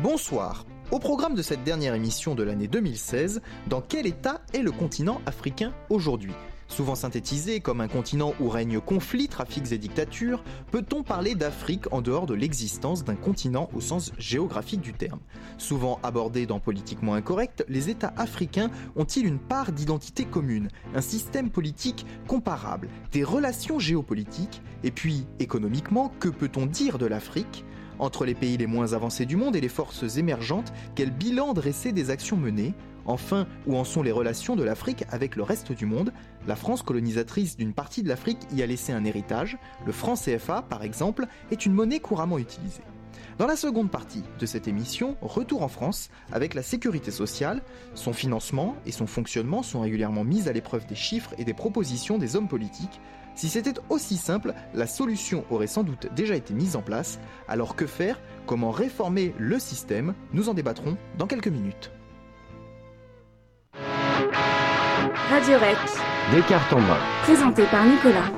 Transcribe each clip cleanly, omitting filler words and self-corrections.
Bonsoir. Au programme de cette dernière émission de l'année 2016, dans quel état est le continent africain aujourd'hui ? Souvent synthétisé comme un continent où règnent conflits, trafics et dictatures, peut-on parler d'Afrique en dehors de l'existence d'un continent au sens géographique du terme ? Souvent abordés dans Politiquement Incorrect, les États africains ont-ils une part d'identité commune, un système politique comparable, des relations géopolitiques ? Et puis, économiquement, que peut-on dire de l'Afrique ? Entre les pays les moins avancés du monde et les forces émergentes, quel bilan dresser des actions menées ? Enfin, où en sont les relations de l'Afrique avec le reste du monde ? La France, colonisatrice d'une partie de l'Afrique, y a laissé un héritage. Le franc CFA, par exemple, est une monnaie couramment utilisée. Dans la seconde partie de cette émission, retour en France avec la sécurité sociale. Son financement et son fonctionnement sont régulièrement mis à l'épreuve des chiffres et des propositions des hommes politiques. Si c'était aussi simple, la solution aurait sans doute déjà été mise en place. Alors que faire ? Comment réformer le système ? Nous en débattrons dans quelques minutes. Radio Rec, Des cartes en main. présenté par Nicolas.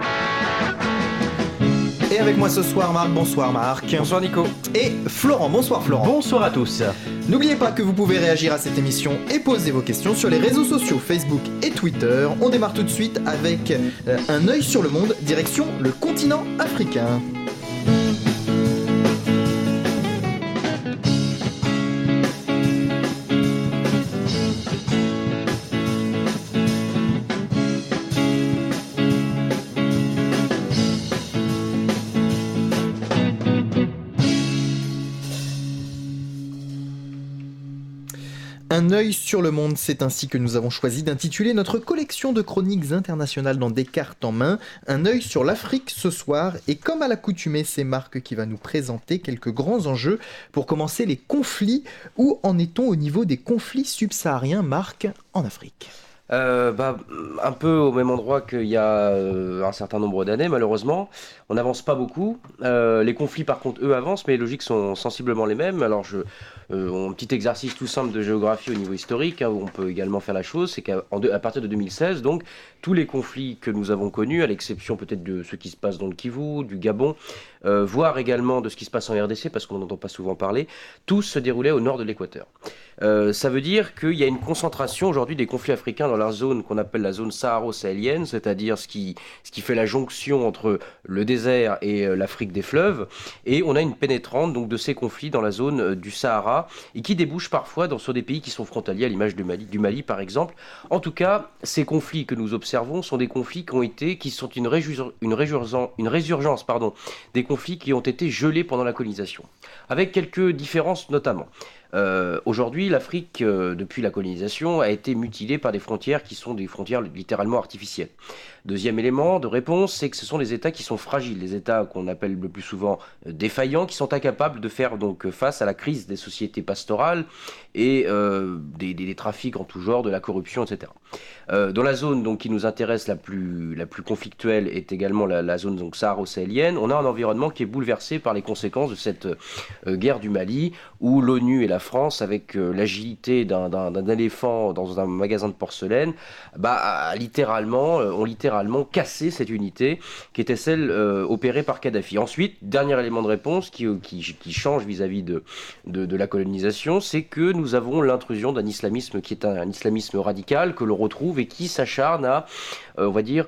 Et avec moi ce soir Marc, bonsoir Marc. Bonsoir Nico. Et Florent, bonsoir Florent. Bonsoir à tous. N'oubliez pas que vous pouvez réagir à cette émission et poser vos questions sur les réseaux sociaux Facebook et Twitter. On démarre tout de suite avec un œil sur le monde, direction le continent africain. Un œil sur le monde, c'est ainsi que nous avons choisi d'intituler notre collection de chroniques internationales dans Des cartes en main. Un œil sur l'Afrique ce soir, et comme à l'accoutumée, c'est Marc qui va nous présenter quelques grands enjeux. Pour commencer, les conflits. Où en est-on au niveau des conflits subsahariens, Marc, en Afrique ? Un peu au même endroit qu'il y a un certain nombre d'années, malheureusement. On n'avance pas beaucoup. Les conflits, par contre, eux, avancent, mais les logiques sont sensiblement les mêmes. Alors, un petit exercice tout simple de géographie au niveau historique, où on peut également faire la chose, c'est qu'à partir de 2016, donc, tous les conflits que nous avons connus, à l'exception peut-être de ce qui se passe dans le Kivu, du Gabon, voire également de ce qui se passe en RDC, parce qu'on n'entend pas souvent parler, tous se déroulaient au nord de l'équateur. Ça veut dire qu'il y a une concentration aujourd'hui des conflits africains dans la zone qu'on appelle la zone saharo-sahélienne, c'est-à-dire ce qui fait la jonction entre le désert et l'Afrique des fleuves, et on a une pénétrante donc de ces conflits dans la zone du Sahara, et qui débouchent parfois sur des pays qui sont frontaliers, à l'image du Mali par exemple. En tout cas, ces conflits que nous observons sont des conflits qui sont une résurgence des conflits qui ont été gelés pendant la colonisation, avec quelques différences notamment. Aujourd'hui, l'Afrique, depuis la colonisation, a été mutilée par des frontières qui sont des frontières littéralement artificielles. Deuxième élément de réponse, c'est que ce sont des États qui sont fragiles, des États qu'on appelle le plus souvent défaillants, qui sont incapables de faire donc face à la crise des sociétés pastorales et des trafics en tout genre, de la corruption, etc. Dans la zone donc, qui nous intéresse la plus conflictuelle est également la zone donc, saharo-sahélienne. On a un environnement qui est bouleversé par les conséquences de cette guerre du Mali, où l'ONU et la France, avec l'agilité d'un éléphant dans un magasin de porcelaine, ont littéralement cassé cette unité qui était celle opérée par Kadhafi. Ensuite, dernier élément de réponse qui change vis-à-vis de la colonisation, c'est que nous avons l'intrusion d'un islamisme qui est un islamisme radical que l'on retrouve et qui s'acharne à, on va dire,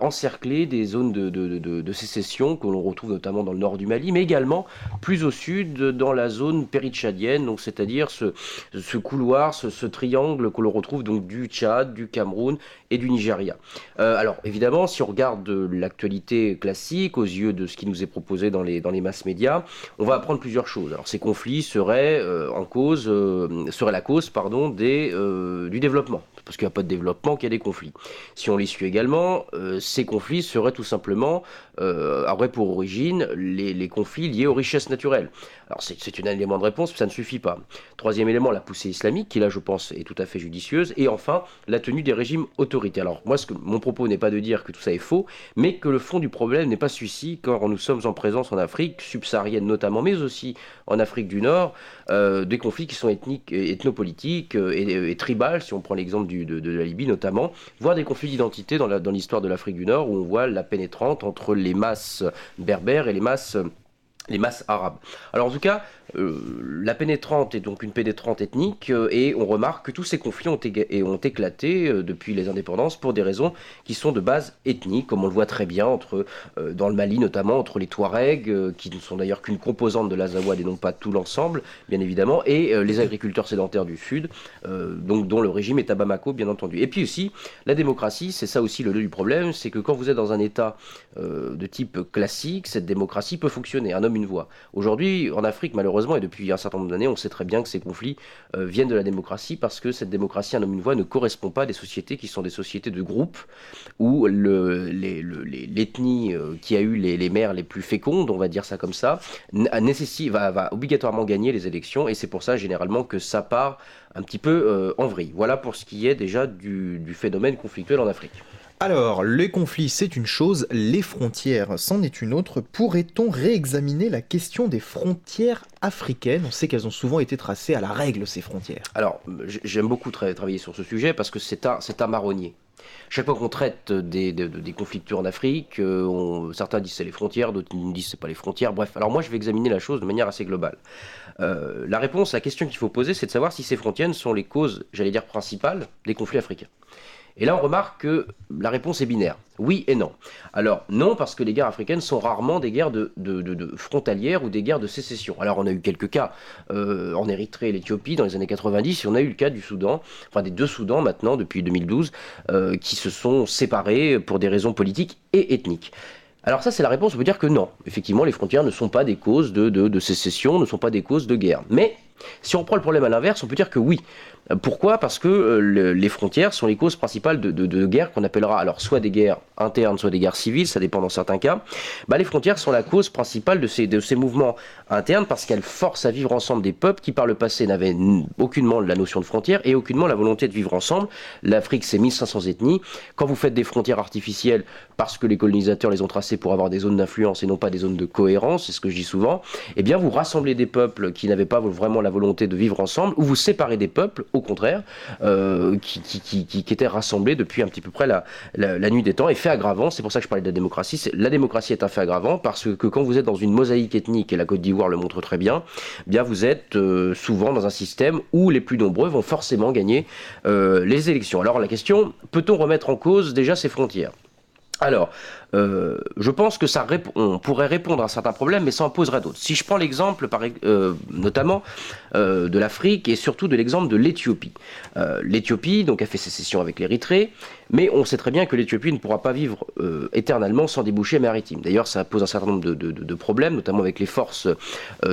encercler des zones de sécession que l'on retrouve notamment dans le nord du Mali, mais également plus au sud dans la zone péritchadienne, donc c'est-à-dire ce couloir, ce triangle que l'on retrouve donc du Tchad, du Cameroun et du Nigeria. Alors évidemment, si on regarde l'actualité classique aux yeux de ce qui nous est proposé dans les masses médias, on va apprendre plusieurs choses. Alors ces conflits seraient la cause du développement. Parce qu'il n'y a pas de développement, qu'il y a des conflits. Si on les suit également, ces conflits seraient tout simplement, auraient pour origine les conflits liés aux richesses naturelles. Alors c'est un élément de réponse, mais ça ne suffit pas. Troisième élément, la poussée islamique, qui là je pense est tout à fait judicieuse. Et enfin, la tenue des régimes autoritaires. Alors moi, mon propos n'est pas de dire que tout ça est faux, mais que le fond du problème n'est pas celui-ci, quand nous sommes en présence en Afrique subsaharienne notamment, mais aussi en Afrique du Nord, des conflits qui sont ethniques, ethnopolitiques et tribales, si on prend l'exemple de la Libye notamment, voire des conflits d'identité dans l'histoire de l'Afrique du Nord, où on voit la pénétrante entre les masses berbères et les masses Les masses arabes. Alors en tout cas, la pénétrante est donc une pénétrante ethnique et on remarque que tous ces conflits ont éclaté depuis les indépendances pour des raisons qui sont de base ethnique, comme on le voit très bien dans le Mali notamment, entre les Touaregs, qui ne sont d'ailleurs qu'une composante de l'Azawad et non pas tout l'ensemble, bien évidemment, et les agriculteurs sédentaires du Sud, donc dont le régime est à Bamako, bien entendu. Et puis aussi, la démocratie, c'est ça aussi le nœud du problème, c'est que quand vous êtes dans un État de type classique, cette démocratie peut fonctionner, un homme, une voix. Aujourd'hui, en Afrique, malheureusement, et depuis un certain nombre d'années, on sait très bien que ces conflits viennent de la démocratie parce que cette démocratie, un homme, une voix, ne correspond pas à des sociétés qui sont des sociétés de groupe où l'ethnie qui a eu les maires les plus fécondes, on va dire ça comme ça, va obligatoirement gagner les élections et c'est pour ça généralement que ça part un petit peu en vrille. Voilà pour ce qui est déjà du phénomène conflictuel en Afrique. Alors, les conflits, c'est une chose, les frontières, c'en est une autre. Pourrait-on réexaminer la question des frontières africaines? On sait qu'elles ont souvent été tracées à la règle, ces frontières. Alors, j'aime beaucoup travailler sur ce sujet parce que c'est un marronnier. Chaque fois qu'on traite des conflictuels en Afrique, certains disent c'est les frontières, d'autres disent c'est pas les frontières. Bref, alors moi je vais examiner la chose de manière assez globale. La question qu'il faut poser, c'est de savoir si ces frontières sont les causes, j'allais dire principales, des conflits africains. Et là, on remarque que la réponse est binaire. Oui et non. Alors, non, parce que les guerres africaines sont rarement des guerres de frontalières ou des guerres de sécession. Alors, on a eu quelques cas en Érythrée et l'Éthiopie dans les années 90, et on a eu le cas du Soudan, enfin des deux Soudans maintenant, depuis 2012, qui se sont séparés pour des raisons politiques et ethniques. Alors ça, c'est la réponse, on peut dire que non. Effectivement, les frontières ne sont pas des causes de sécession, ne sont pas des causes de guerre. Mais, si on prend le problème à l'inverse, on peut dire que oui. Pourquoi ? Parce que les frontières sont les causes principales de guerres qu'on appellera alors soit des guerres internes, soit des guerres civiles, ça dépend dans certains cas. Les frontières sont la cause principale de ces mouvements internes parce qu'elles forcent à vivre ensemble des peuples qui par le passé n'avaient aucunement la notion de frontière et aucunement la volonté de vivre ensemble. L'Afrique, c'est 1500 ethnies. Quand vous faites des frontières artificielles parce que les colonisateurs les ont tracées pour avoir des zones d'influence et non pas des zones de cohérence, c'est ce que je dis souvent, eh bien vous rassemblez des peuples qui n'avaient pas vraiment la volonté de vivre ensemble ou vous séparez des peuples au contraire, qui étaient rassemblés depuis un petit peu près la nuit des temps. Et fait aggravant, c'est pour ça que je parlais de la démocratie, la démocratie est un fait aggravant parce que quand vous êtes dans une mosaïque ethnique, et la Côte d'Ivoire le montre très bien, bien vous êtes souvent dans un système où les plus nombreux vont forcément gagner les élections. Alors la question, peut-on remettre en cause déjà ces frontières ? Alors, je pense que on pourrait répondre à certains problèmes, mais ça en poserait d'autres. Si je prends l'exemple, notamment, de l'Afrique et surtout de l'exemple de l'Éthiopie. L'Éthiopie, donc, a fait sécession avec l'Érythrée, mais on sait très bien que l'Éthiopie ne pourra pas vivre éternellement sans débouchés maritimes. D'ailleurs, ça pose un certain nombre de problèmes, notamment avec les forces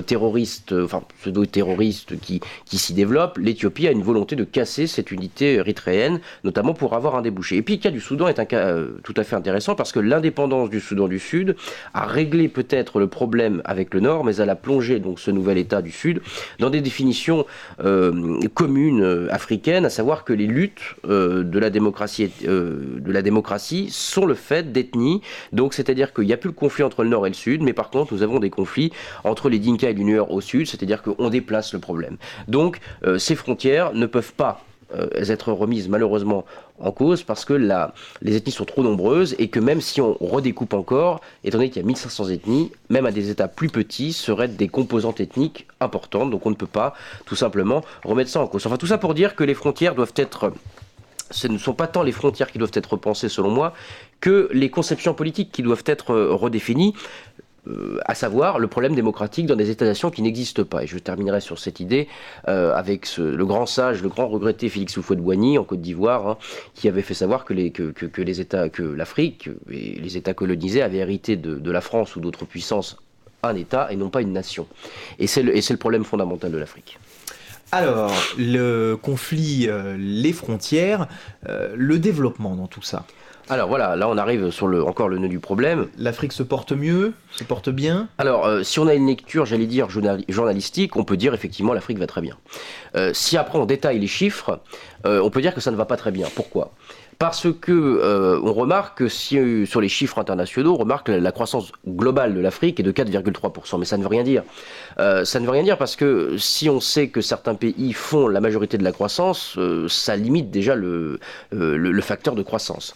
terroristes, enfin pseudo-terroristes qui s'y développent. L'Éthiopie a une volonté de casser cette unité érythréenne, notamment pour avoir un débouché. Et puis le cas du Soudan est un cas tout à fait intéressant parce que l'indépendance du Soudan du Sud a réglé peut-être le problème avec le Nord, mais elle a plongé donc ce nouvel État du Sud dans des définitions communes africaines, à savoir que les luttes de la démocratie sont le fait d'ethnie. Donc c'est-à-dire qu'il n'y a plus le conflit entre le Nord et le Sud, mais par contre nous avons des conflits entre les Dinka et les Nuer au Sud, c'est-à-dire qu'on déplace le problème. Donc ces frontières ne peuvent pas être remises malheureusement en cause parce que les ethnies sont trop nombreuses et que même si on redécoupe encore, étant donné qu'il y a 1500 ethnies, même à des états plus petits, seraient des composantes ethniques importantes, donc on ne peut pas tout simplement remettre ça en cause. Enfin tout ça pour dire que les frontières doivent être... Ce ne sont pas tant les frontières qui doivent être repensées selon moi que les conceptions politiques qui doivent être redéfinies. À savoir le problème démocratique dans des États-nations qui n'existent pas. Et je terminerai sur cette idée avec le grand sage, le grand regretté Félix Houphouët-Boigny en Côte d'Ivoire, qui avait fait savoir que l'Afrique et les États colonisés avaient hérité de la France ou d'autres puissances un État et non pas une nation. Et c'est le problème fondamental de l'Afrique. Alors, le conflit, les frontières, le développement dans tout ça. Alors voilà, là on arrive sur encore le nœud du problème. L'Afrique se porte mieux, se porte bien. Alors, si on a une lecture, j'allais dire, journalistique, on peut dire effectivement l'Afrique va très bien. Si après on détaille les chiffres, on peut dire que ça ne va pas très bien. Pourquoi ? Parce que on remarque que sur les chiffres internationaux, on remarque que la croissance globale de l'Afrique est de 4,3%. Mais ça ne veut rien dire. Ça ne veut rien dire parce que si on sait que certains pays font la majorité de la croissance, ça limite déjà le facteur de croissance.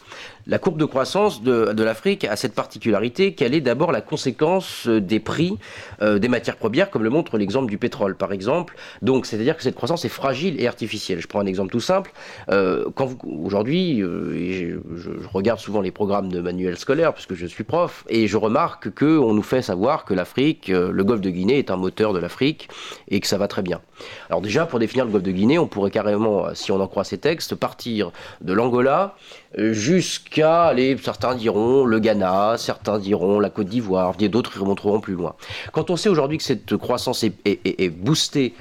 La courbe de croissance de l'Afrique a cette particularité qu'elle est d'abord la conséquence des prix des matières premières, comme le montre l'exemple du pétrole, par exemple. Donc, c'est-à-dire que cette croissance est fragile et artificielle. Je prends un exemple tout simple. Aujourd'hui, je regarde souvent les programmes de manuels scolaires, puisque je suis prof, et je remarque qu'on nous fait savoir que l'Afrique, le golfe de Guinée est un moteur de l'Afrique, et que ça va très bien. Alors déjà, pour définir le golfe de Guinée, on pourrait carrément, si on en croit ces textes, partir de l'Angola jusqu'à, certains diront le Ghana, certains diront la Côte d'Ivoire, d'autres y remonteront plus loin. Quand on sait aujourd'hui que cette croissance est boostée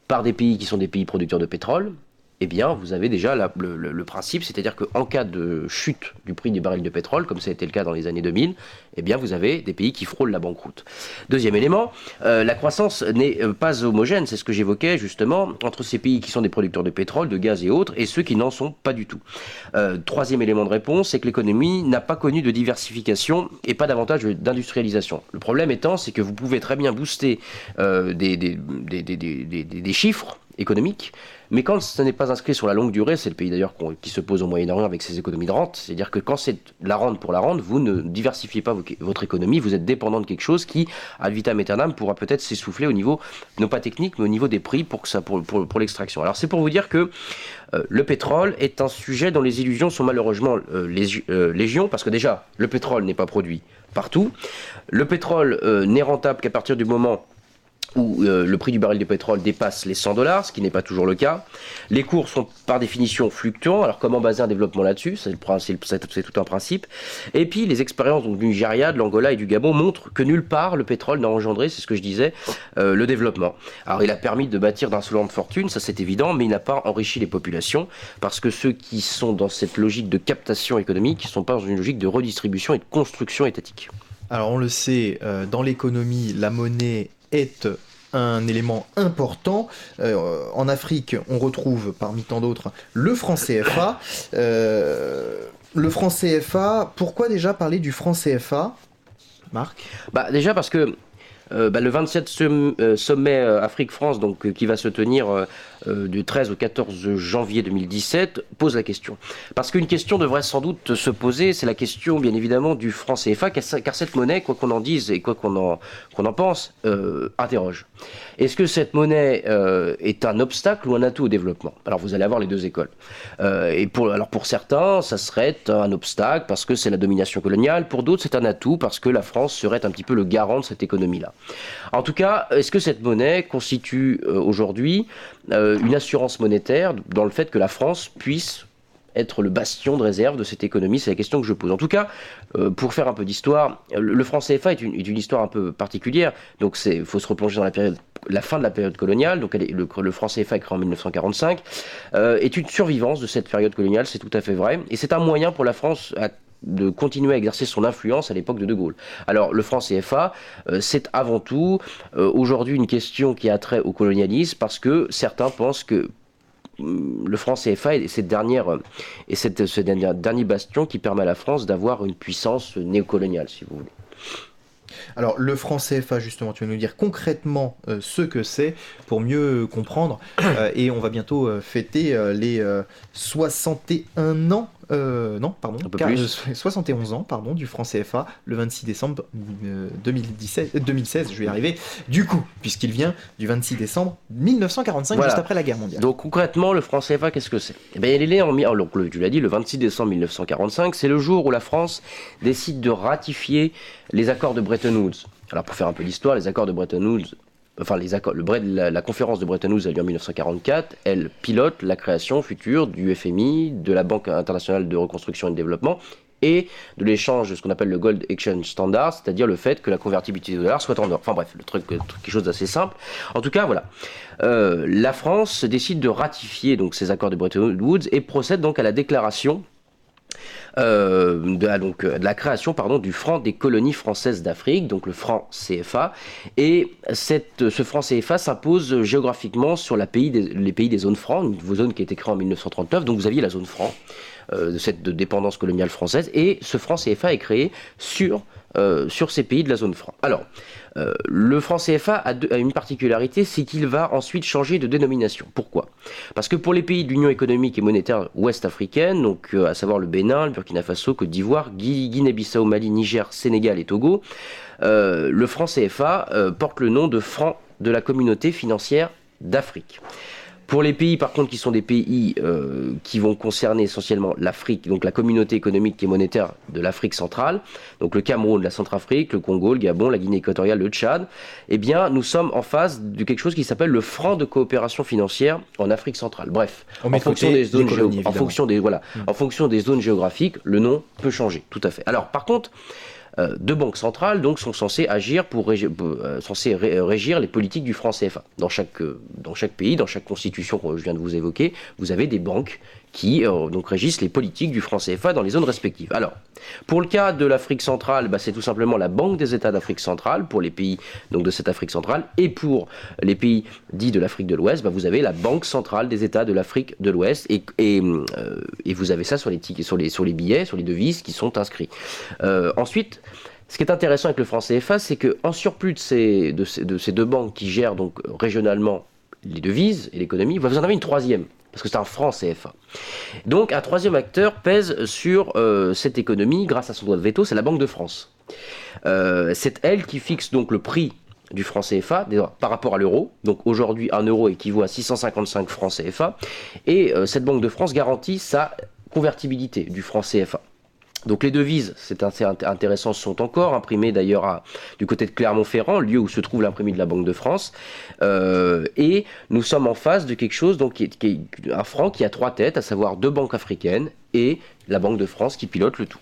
par des pays qui sont des pays producteurs de pétrole, eh bien, vous avez déjà le principe, c'est-à-dire qu'en cas de chute du prix des barils de pétrole, comme ça a été le cas dans les années 2000, eh bien, vous avez des pays qui frôlent la banqueroute. Deuxième élément, la croissance n'est pas homogène, c'est ce que j'évoquais justement, entre ces pays qui sont des producteurs de pétrole, de gaz et autres, et ceux qui n'en sont pas du tout. Troisième élément de réponse, c'est que l'économie n'a pas connu de diversification et pas davantage d'industrialisation. Le problème étant, c'est que vous pouvez très bien booster des chiffres économiques, mais quand ce n'est pas inscrit sur la longue durée, c'est le pays d'ailleurs qui se pose au Moyen-Orient avec ses économies de rente, c'est-à-dire que quand c'est la rente pour la rente, vous ne diversifiez pas votre économie, vous êtes dépendant de quelque chose qui, ad vitam aeternam, pourra peut-être s'essouffler au niveau, non pas technique, mais au niveau des prix pour l'extraction. Alors c'est pour vous dire que le pétrole est un sujet dont les illusions sont malheureusement légion, parce que déjà, le pétrole n'est pas produit partout, le pétrole n'est rentable qu'à partir du moment où le prix du baril de pétrole dépasse les $100, ce qui n'est pas toujours le cas. Les cours sont par définition fluctuants. Alors comment baser un développement là-dessus ? C'est tout un principe. Et puis les expériences du Nigeria, de l'Angola et du Gabon montrent que nulle part le pétrole n'a engendré, c'est ce que je disais, le développement. Alors il a permis de bâtir d'insolentes fortunes, ça c'est évident, mais il n'a pas enrichi les populations, parce que ceux qui sont dans cette logique de captation économique ne sont pas dans une logique de redistribution et de construction étatique. Alors on le sait, dans l'économie, la monnaie est un élément important. En Afrique, on retrouve parmi tant d'autres le franc CFA. Le franc CFA, pourquoi déjà parler du franc CFA, Marc ? Déjà parce que le 27 sommet Afrique-France, donc qui va se tenir du 13 au 14 janvier 2017, pose la question. Parce qu'une question devrait sans doute se poser, c'est la question bien évidemment du franc CFA, car cette monnaie, quoi qu'on en dise et quoi qu'on en pense, interroge. Est-ce que cette monnaie est un obstacle ou un atout au développement ? Alors vous allez avoir les deux écoles. Pour certains, ça serait un obstacle parce que c'est la domination coloniale. Pour d'autres, c'est un atout parce que la France serait un petit peu le garant de cette économie-là. En tout cas, est-ce que cette monnaie constitue aujourd'hui une assurance monétaire dans le fait que la France puisse être le bastion de réserve de cette économie ? C'est la question que je pose. En tout cas, pour faire un peu d'histoire, le franc CFA est une histoire un peu particulière. Donc il faut se replonger dans la fin de la période coloniale. Donc le franc CFA est créé en 1945, est une survivance de cette période coloniale, c'est tout à fait vrai. Et c'est un moyen pour la France de continuer à exercer son influence à l'époque de De Gaulle. Alors le franc CFA, c'est avant tout aujourd'hui une question qui a trait au colonialisme, parce que certains pensent que le franc CFA est ce dernier bastion qui permet à la France d'avoir une puissance néocoloniale, si vous voulez. Alors le franc CFA, justement, tu vas nous dire concrètement ce que c'est pour mieux comprendre. Et on va bientôt fêter les 61 ans. 71 ans, pardon, du franc CFA, le 26 décembre 2016, je vais y arriver, du coup, puisqu'il vient du 26 décembre 1945, voilà. Juste après la guerre mondiale. Donc concrètement, le franc CFA, qu'est-ce que c'est ? Eh bien, il est né tu l'as dit, le 26 décembre 1945, c'est le jour où la France décide de ratifier les accords de Bretton Woods. Alors pour faire un peu d'histoire, les accords de Bretton Woods, la conférence de Bretton Woods a lieu en 1944. Elle pilote la création future du FMI, de la Banque internationale de reconstruction et de développement, et de l'échange de ce qu'on appelle le Gold Exchange Standard, c'est-à-dire le fait que la convertibilité du dollar soit en or. Enfin bref, quelque chose d'assez simple. En tout cas, voilà. La France décide de ratifier donc ces accords de Bretton Woods et procède donc à la déclaration de la création du franc des colonies françaises d'Afrique, donc le franc CFA, et ce franc CFA s'impose géographiquement sur les pays des zones francs, une zone qui a été créée en 1939, donc vous aviez la zone franc de cette dépendance coloniale française, et ce franc CFA est créé sur ces pays de la zone franc. Alors, le franc CFA a une particularité, c'est qu'il va ensuite changer de dénomination. Pourquoi ? Parce que pour les pays de l'Union économique et monétaire ouest-africaine, donc à savoir le Bénin, le Burkina Faso, Côte d'Ivoire, Guinée-Bissau, Mali, Niger, Sénégal et Togo, le franc CFA porte le nom de franc de la communauté financière d'Afrique. Pour les pays, par contre, qui sont des pays qui vont concerner essentiellement l'Afrique, donc la communauté économique et monétaire de l'Afrique centrale, donc le Cameroun, la Centrafrique, le Congo, le Gabon, la Guinée équatoriale, le Tchad, eh bien, nous sommes en face de quelque chose qui s'appelle le franc de coopération financière en Afrique centrale. Bref, en fonction des zones en fonction des zones géographiques, le nom peut changer, tout à fait. Alors, par contre, deux banques centrales donc sont censées agir censées régir les politiques du franc CFA. Dans chaque pays, dans chaque constitution que je viens de vous évoquer, vous avez des banques qui donc régissent les politiques du franc CFA dans les zones respectives. Alors, pour le cas de l'Afrique centrale, c'est tout simplement la Banque des États d'Afrique centrale pour les pays donc de cette Afrique centrale, et pour les pays dits de l'Afrique de l'Ouest, vous avez la Banque centrale des États de l'Afrique de l'Ouest, et vous avez ça sur les tickets, sur les billets, sur les devises qui sont inscrits. Ensuite, ce qui est intéressant avec le franc CFA, c'est qu'en surplus de ces deux banques qui gèrent donc régionalement les devises et l'économie, vous en avez une troisième, parce que c'est un franc CFA. Donc un troisième acteur pèse sur cette économie grâce à son droit de veto, c'est la Banque de France. C'est elle qui fixe donc le prix du franc CFA par rapport à l'euro. Donc aujourd'hui, 1 euro équivaut à 655 francs CFA, et cette Banque de France garantit sa convertibilité du franc CFA. Donc les devises, c'est assez intéressant, sont encore imprimées d'ailleurs du côté de Clermont-Ferrand, lieu où se trouve l'imprimerie de la Banque de France. Et nous sommes en face de quelque chose donc, qui est un franc qui a 3 têtes, à savoir 2 banques africaines et la Banque de France qui pilote le tout.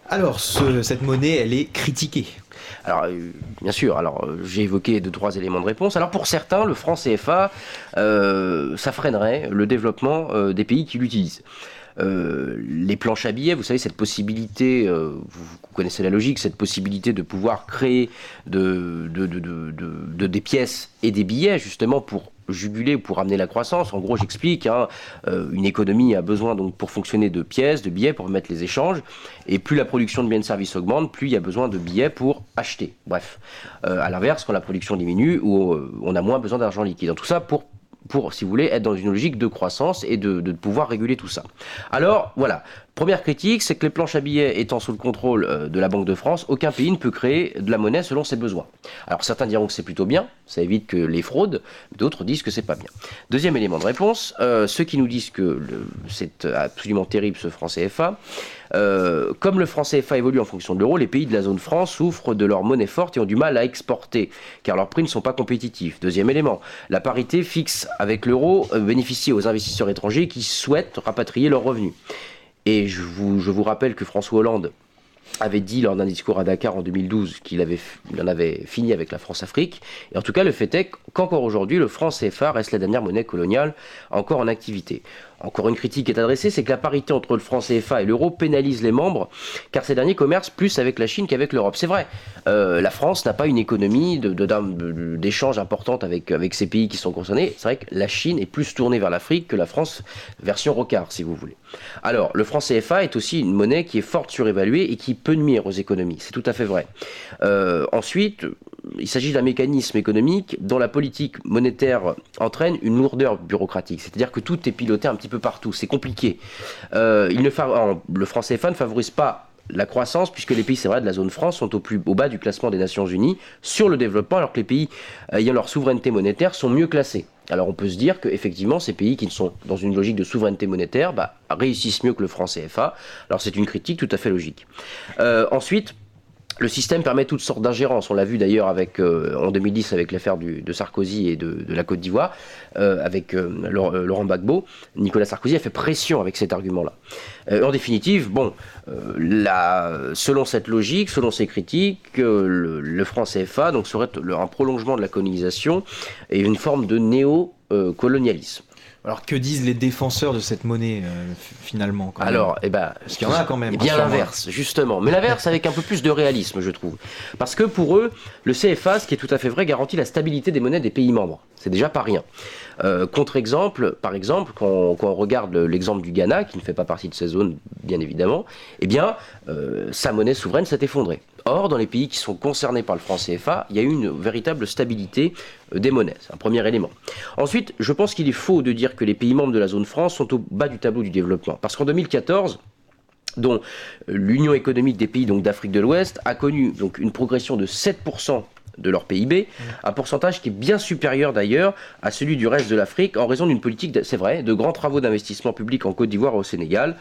Alors, cette monnaie, elle est critiquée. Alors, bien sûr, j'ai évoqué 2-3 éléments de réponse. Alors, pour certains, le franc CFA, ça freinerait le développement des pays qui l'utilisent. Les planches à billets, vous savez, cette possibilité, vous connaissez la logique, cette possibilité de pouvoir créer des pièces et des billets, justement, pour juguler, pour amener la croissance. En gros, j'explique, une économie a besoin, donc, pour fonctionner, de pièces, de billets, pour mettre les échanges, et plus la production de biens et de services augmente, plus il y a besoin de billets pour acheter. Bref, à l'inverse, quand la production diminue, on a moins besoin d'argent liquide. Donc, tout ça pour, si vous voulez, être dans une logique de croissance et de pouvoir réguler tout ça. Alors, voilà. Première critique, c'est que les planches à billets étant sous le contrôle de la Banque de France, aucun pays ne peut créer de la monnaie selon ses besoins. Alors certains diront que c'est plutôt bien, ça évite que les fraudes, d'autres disent que c'est pas bien. Deuxième élément de réponse, ceux qui nous disent que c'est absolument terrible ce franc CFA, comme le franc CFA évolue en fonction de l'euro, les pays de la zone franc souffrent de leur monnaie forte et ont du mal à exporter, car leurs prix ne sont pas compétitifs. Deuxième élément, la parité fixe avec l'euro bénéficie aux investisseurs étrangers qui souhaitent rapatrier leurs revenus. Et je vous rappelle que François Hollande avait dit lors d'un discours à Dakar en 2012 qu'il en avait fini avec la France-Afrique. Et en tout cas, le fait est qu'encore aujourd'hui, le franc CFA reste la dernière monnaie coloniale encore en activité. Encore une critique est adressée, c'est que la parité entre le franc CFA et l'euro pénalise les membres, car ces derniers commercent plus avec la Chine qu'avec l'Europe. C'est vrai, la France n'a pas une économie d'échange importante avec ces pays qui sont concernés. C'est vrai que la Chine est plus tournée vers l'Afrique que la France, version rocard, si vous voulez. Alors, le franc CFA est aussi une monnaie qui est forte surévaluée et qui peut nuire aux économies. C'est tout à fait vrai. Ensuite, il s'agit d'un mécanisme économique dont la politique monétaire entraîne une lourdeur bureaucratique. C'est-à-dire que tout est piloté un petit peu partout. C'est compliqué. Le franc CFA ne favorise pas la croissance, puisque les pays, c'est vrai, de la zone franc sont au bas du classement des Nations Unies sur le développement, alors que les pays ayant leur souveraineté monétaire sont mieux classés. Alors on peut se dire qu'effectivement, ces pays qui sont dans une logique de souveraineté monétaire réussissent mieux que le franc CFA. Alors c'est une critique tout à fait logique. Ensuite, le système permet toutes sortes d'ingérences. On l'a vu d'ailleurs en 2010 avec l'affaire de Sarkozy et de la Côte d'Ivoire, avec Laurent Gbagbo. Nicolas Sarkozy a fait pression avec cet argument-là. En définitive, selon cette logique, selon ces critiques, le franc CFA donc, serait un prolongement de la colonisation et une forme de colonialisme. Alors que disent les défenseurs de cette monnaie finalement quand même. Alors, parce qu'il y en a quand même. Bien l'inverse, justement. Mais l'inverse avec un peu plus de réalisme, je trouve. Parce que pour eux, le CFA, ce qui est tout à fait vrai, garantit la stabilité des monnaies des pays membres. C'est déjà pas rien. Contre-exemple, par exemple, quand on regarde l'exemple du Ghana, qui ne fait pas partie de ces zones, bien évidemment, eh bien, sa monnaie souveraine s'est effondrée. Or, dans les pays qui sont concernés par le franc CFA, il y a eu une véritable stabilité des monnaies. C'est un premier élément. Ensuite, je pense qu'il est faux de dire que les pays membres de la zone franc sont au bas du tableau du développement. Parce qu'en 2014, dont l'Union économique des pays donc, d'Afrique de l'Ouest a connu donc, une progression de 7% de leur PIB, un pourcentage qui est bien supérieur d'ailleurs à celui du reste de l'Afrique en raison d'une politique, c'est vrai, de grands travaux d'investissement public en Côte d'Ivoire et au Sénégal.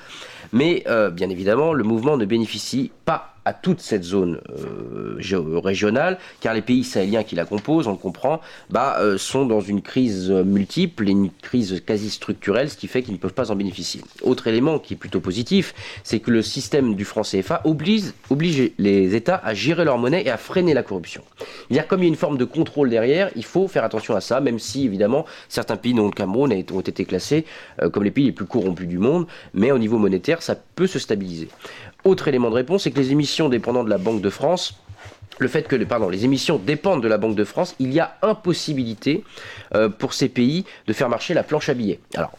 Mais bien évidemment, le mouvement ne bénéficie pas à toute cette zone régionale, car les pays sahéliens qui la composent, on le comprend, sont dans une crise multiple, une crise quasi structurelle, ce qui fait qu'ils ne peuvent pas en bénéficier. Autre élément qui est plutôt positif, c'est que le système du franc CFA oblige les États à gérer leur monnaie et à freiner la corruption. C'est-à-dire, comme il y a une forme de contrôle derrière, il faut faire attention à ça, même si, évidemment, certains pays, dont le Cameroun, ont été classés comme les pays les plus corrompus du monde, mais au niveau monétaire, ça peut se stabiliser. Autre élément de réponse, c'est que les émissions dépendant de la Banque de France, les émissions dépendent de la Banque de France, il y a impossibilité pour ces pays de faire marcher la planche à billets. Alors,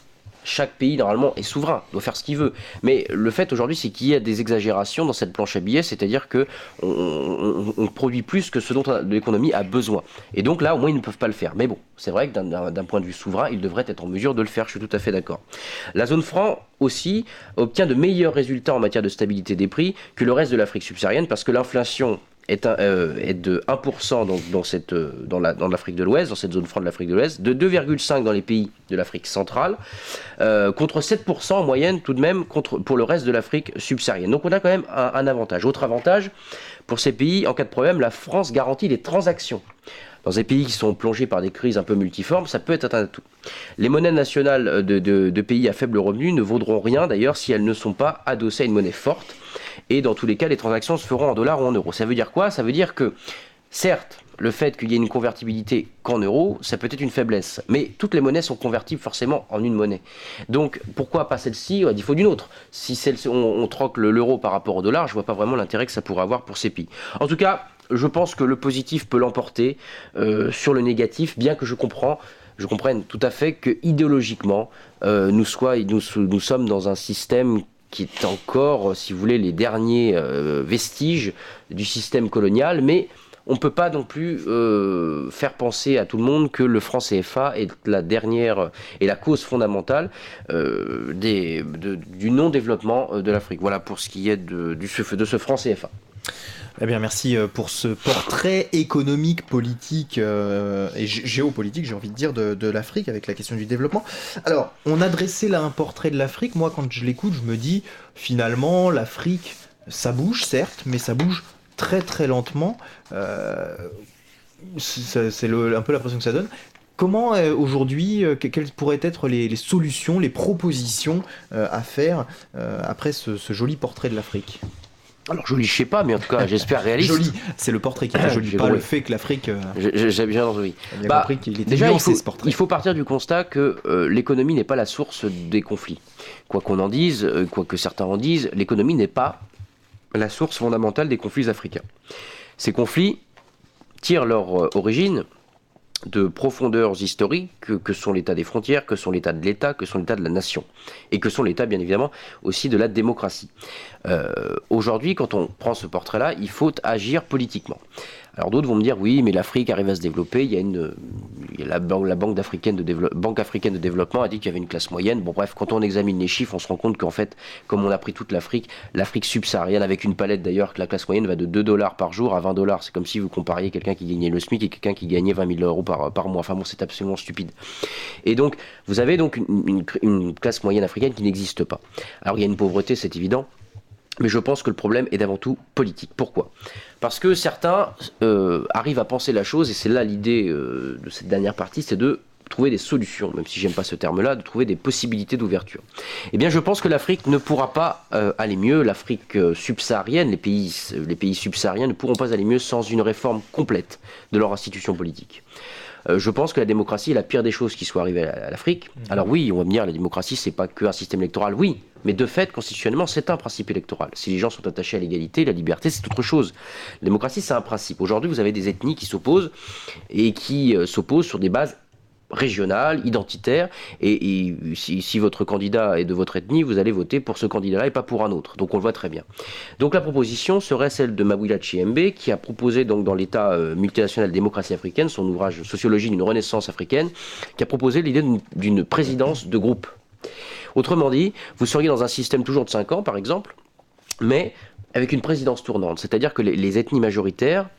chaque pays, normalement, est souverain, doit faire ce qu'il veut. Mais le fait, aujourd'hui, c'est qu'il y a des exagérations dans cette planche à billets, c'est-à-dire qu'on produit plus que ce dont l'économie a besoin. Et donc là, au moins, ils ne peuvent pas le faire. Mais bon, c'est vrai que d'un point de vue souverain, ils devraient être en mesure de le faire, je suis tout à fait d'accord. La zone franc, aussi, obtient de meilleurs résultats en matière de stabilité des prix que le reste de l'Afrique subsaharienne, parce que l'inflation est de 1% dans l'Afrique de l'Ouest, dans cette zone franc de l'Afrique de l'Ouest, de 2,5% dans les pays de l'Afrique centrale, contre 7% en moyenne tout de même pour le reste de l'Afrique subsaharienne. Donc on a quand même un avantage. Autre avantage, pour ces pays, en cas de problème, la France garantit les transactions. Dans des pays qui sont plongés par des crises un peu multiformes, ça peut être un atout. Les monnaies nationales de pays à faible revenu ne vaudront rien d'ailleurs si elles ne sont pas adossées à une monnaie forte. Et dans tous les cas, les transactions se feront en dollars ou en euros. Ça veut dire quoi ? Ça veut dire que, certes, le fait qu'il y ait une convertibilité qu'en euros, ça peut être une faiblesse. Mais toutes les monnaies sont convertibles forcément en une monnaie. Donc, pourquoi pas celle-ci à défaut d'une autre ? Si on troque l'euro par rapport au dollar, je ne vois pas vraiment l'intérêt que ça pourrait avoir pour ces pays. En tout cas, je pense que le positif peut l'emporter sur le négatif, bien que je comprenne tout à fait que idéologiquement, nous sommes dans un système qui est encore, si vous voulez, les derniers vestiges du système colonial, mais on ne peut pas non plus faire penser à tout le monde que le franc CFA est la dernière et la cause fondamentale du non-développement de l'Afrique. Voilà pour ce qui est de ce franc CFA. Eh bien, merci pour ce portrait économique, politique et géopolitique, j'ai envie de dire, de l'Afrique avec la question du développement. Alors, on a dressé là un portrait de l'Afrique. Moi, quand je l'écoute, je me dis, finalement, l'Afrique, ça bouge, certes, mais ça bouge très très lentement. C'est un peu l'impression que ça donne. Comment aujourd'hui, quelles pourraient être les solutions, les propositions à faire après ce joli portrait de l'Afrique ? Alors joli, je sais pas, mais en tout cas, j'espère réaliste. Joli, c'est le portrait qui est joli, pas le fait que l'Afrique. J'ai bien entendu. Compris qu'il était déjà, nuancé, ce portrait. Il faut partir du constat que l'économie n'est pas la source des conflits. Quoi qu'on en dise, quoi que certains en disent, l'économie n'est pas la source fondamentale des conflits africains. Ces conflits tirent leur origine de profondeurs historiques que sont l'état des frontières, que sont l'état de l'État, que sont l'état de la nation, et que sont l'état, bien évidemment, aussi de la démocratie. Aujourd'hui, quand on prend ce portrait-là, il faut agir politiquement. Alors d'autres vont me dire, oui, mais l'Afrique arrive à se développer, il y a la Banque africaine de développement a dit qu'il y avait une classe moyenne. Bon bref, quand on examine les chiffres, on se rend compte qu'en fait, comme on a pris toute l'Afrique subsaharienne, avec une palette d'ailleurs, que la classe moyenne va de 2 $ par jour à 20 $. C'est comme si vous compariez quelqu'un qui gagnait le SMIC et quelqu'un qui gagnait 20 000 € par mois. Enfin bon, c'est absolument stupide. Et donc, vous avez donc une classe moyenne africaine qui n'existe pas. Alors il y a une pauvreté, c'est évident. Mais je pense que le problème est d'avant tout politique. Pourquoi ? Parce que certains arrivent à penser la chose, et c'est là l'idée de cette dernière partie, c'est de trouver des solutions, même si j'aime pas ce terme-là, de trouver des possibilités d'ouverture. Eh bien, je pense que l'Afrique ne pourra pas aller mieux, l'Afrique subsaharienne, les pays subsahariens ne pourront pas aller mieux sans une réforme complète de leur institution politique. Je pense que la démocratie est la pire des choses qui soit arrivée à l'Afrique. Alors oui, on va me dire, la démocratie, c'est pas qu'un système électoral, oui. Mais de fait, constitutionnellement, c'est un principe électoral. Si les gens sont attachés à l'égalité, la liberté, c'est autre chose. La démocratie, c'est un principe. Aujourd'hui, vous avez des ethnies qui s'opposent et qui s'opposent sur des bases régionales, identitaires, et si votre candidat est de votre ethnie, vous allez voter pour ce candidat-là et pas pour un autre. Donc on le voit très bien. Donc la proposition serait celle de Mabouila Chiembe, qui a proposé donc dans l'État multinational démocratie africaine, son ouvrage Sociologie d'une renaissance africaine, qui a proposé l'idée d'une présidence de groupe. Autrement dit, vous seriez dans un système toujours de 5 ans, par exemple, mais avec une présidence tournante. C'est-à-dire que les ethnies majoritaires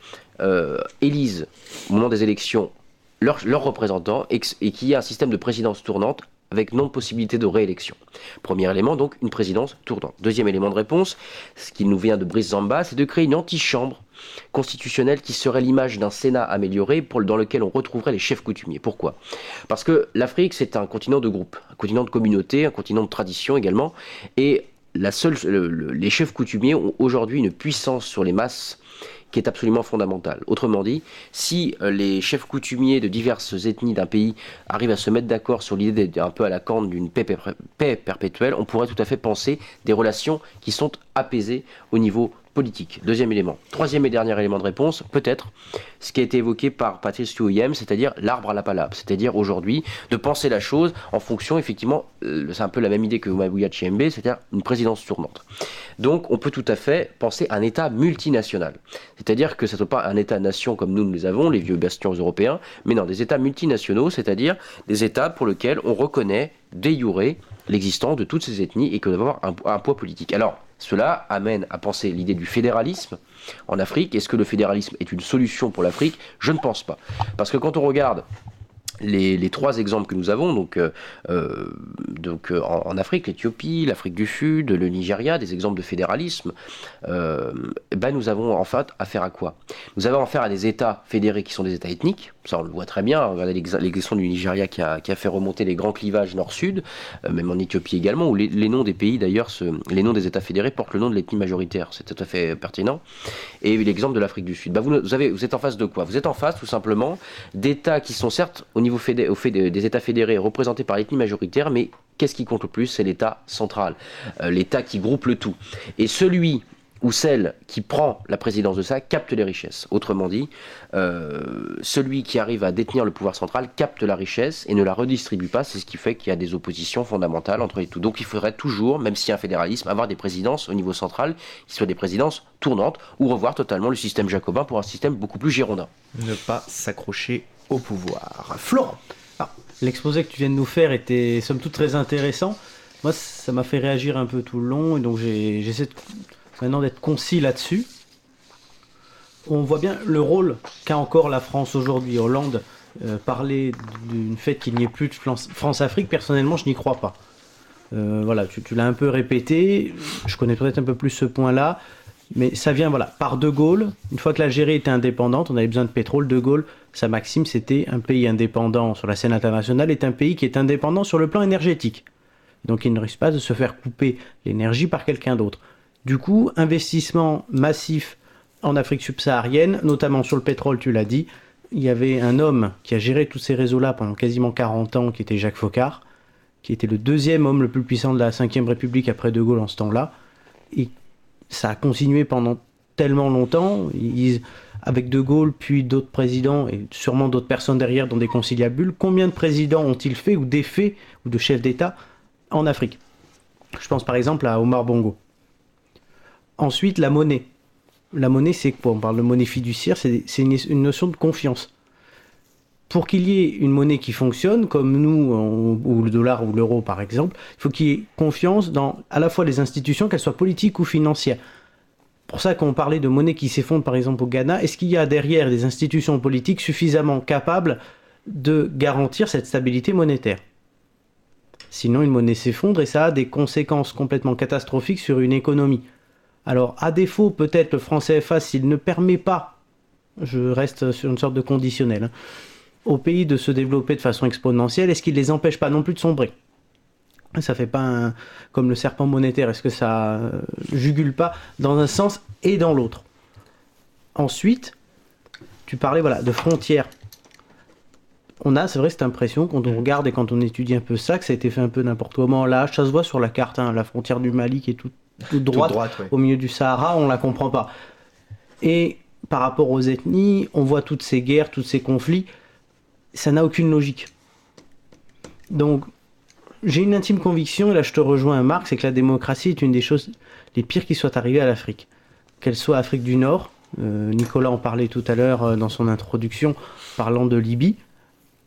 élisent, au moment des élections, leurs représentants et qu'il y a un système de présidence tournante avec non possibilité de réélection. Premier élément, donc, une présidence tournante. Deuxième élément de réponse, ce qui nous vient de Brice Zamba, c'est de créer une antichambre constitutionnelle qui serait l'image d'un Sénat amélioré dans lequel on retrouverait les chefs coutumiers. Pourquoi ? Parce que l'Afrique, c'est un continent de groupe, un continent de communauté, un continent de tradition également, et les chefs coutumiers ont aujourd'hui une puissance sur les masses qui est absolument fondamentale. Autrement dit, si les chefs coutumiers de diverses ethnies d'un pays arrivent à se mettre d'accord sur l'idée d'être un peu à la corne d'une paix perpétuelle, on pourrait tout à fait penser des relations qui sont apaisées au niveau politique. Deuxième élément. Troisième et dernier élément de réponse, peut-être ce qui a été évoqué par Patrice Luoyem, c'est-à-dire l'arbre à la palabre. C'est-à-dire aujourd'hui de penser la chose en fonction, effectivement, c'est un peu la même idée que Mabouya Chiembe, c'est-à-dire une présidence tournante. Donc on peut tout à fait penser à un État multinational. C'est-à-dire que ça ne soit pas un État-nation comme nous les avons, les vieux bastions européens, mais non, des États multinationaux, c'est-à-dire des États pour lesquels on reconnaît de jure l'existence de toutes ces ethnies et que d'avoir un poids politique. Alors, cela amène à penser l'idée du fédéralisme en Afrique. Est-ce que le fédéralisme est une solution pour l'Afrique ? Je ne pense pas. Parce que quand on regarde les trois exemples que nous avons, en Afrique, l'Éthiopie, l'Afrique du Sud, le Nigeria, des exemples de fédéralisme, nous avons en fait affaire à quoi ? Nous avons affaire à des États fédérés qui sont des États ethniques, ça on le voit très bien, regardez l'exemple du Nigeria qui a fait remonter les grands clivages nord-sud, même en Éthiopie également, où les noms des pays d'ailleurs, les noms des États fédérés portent le nom de l'ethnie majoritaire, c'est tout à fait pertinent. Et l'exemple de l'Afrique du Sud, vous êtes en face de quoi ? Vous êtes en face tout simplement d'États qui sont certes au niveau des États fédérés représentés par l'ethnie majoritaire, mais qu'est-ce qui compte le plus ? C'est l'État central, l'État qui groupe le tout. Et celui ou celle qui prend la présidence de ça capte les richesses. Autrement dit, celui qui arrive à détenir le pouvoir central capte la richesse et ne la redistribue pas. C'est ce qui fait qu'il y a des oppositions fondamentales entre les deux. Donc il faudrait toujours, même s'il y a un fédéralisme, avoir des présidences au niveau central qui soient des présidences tournantes ou revoir totalement le système jacobin pour un système beaucoup plus girondin. Ne pas s'accrocher au pouvoir. Florent. L'exposé que tu viens de nous faire était somme toute très intéressant. Moi, ça m'a fait réagir un peu tout le long et donc j'essaie maintenant d'être concis là-dessus. On voit bien le rôle qu'a encore la France aujourd'hui. Hollande parlait du fait qu'il n'y ait plus de France-Afrique. Personnellement, je n'y crois pas. Voilà, tu l'as un peu répété. Je connais peut-être un peu plus ce point-là. Mais ça vient par De Gaulle. Une fois que l'Algérie était indépendante, on avait besoin de pétrole. De Gaulle, sa maxime, c'était un pays indépendant sur la scène internationale est un pays qui est indépendant sur le plan énergétique. Donc il ne risque pas de se faire couper l'énergie par quelqu'un d'autre. Du coup, investissement massif en Afrique subsaharienne, notamment sur le pétrole, tu l'as dit. Il y avait un homme qui a géré tous ces réseaux-là pendant quasiment 40 ans, qui était Jacques Foccart, qui était le deuxième homme le plus puissant de la Ve République après De Gaulle en ce temps-là. Et ça a continué pendant tellement longtemps, avec De Gaulle, puis d'autres présidents, et sûrement d'autres personnes derrière dans des conciliabules. Combien de présidents ont-ils fait, ou défaits, ou de chefs d'État en Afrique ? Je pense par exemple à Omar Bongo. Ensuite, la monnaie. La monnaie, c'est quoi ? On parle de monnaie fiduciaire, c'est une notion de confiance. Pour qu'il y ait une monnaie qui fonctionne, comme nous, ou le dollar ou l'euro par exemple, il faut qu'il y ait confiance dans à la fois les institutions, qu'elles soient politiques ou financières. Pour ça qu'on parlait de monnaie qui s'effondre par exemple au Ghana, est-ce qu'il y a derrière des institutions politiques suffisamment capables de garantir cette stabilité monétaire ? Sinon, une monnaie s'effondre et ça a des conséquences complètement catastrophiques sur une économie. Alors, à défaut, peut-être le franc CFA, s'il ne permet pas, je reste sur une sorte de conditionnel, aux pays de se développer de façon exponentielle, est-ce qu'il ne les empêche pas non plus de sombrer ? Ça fait pas comme le serpent monétaire, est-ce que ça jugule pas dans un sens et dans l'autre ? Ensuite, tu parlais de frontières. on a, c'est vrai, cette impression, quand on regarde et quand on étudie un peu ça, que ça a été fait un peu n'importe comment. Là, ça se voit sur la carte, hein, la frontière du Mali qui est toute droite, ouais. au milieu du Sahara, on la comprend pas. Et par rapport aux ethnies, on voit toutes ces guerres, tous ces conflits, ça n'a aucune logique. Donc, j'ai une intime conviction, et là je te rejoins Marc, c'est que la démocratie est une des choses les pires qui soient arrivées à l'Afrique. Qu'elle soit Afrique du Nord, Nicolas en parlait tout à l'heure dans son introduction, parlant de Libye,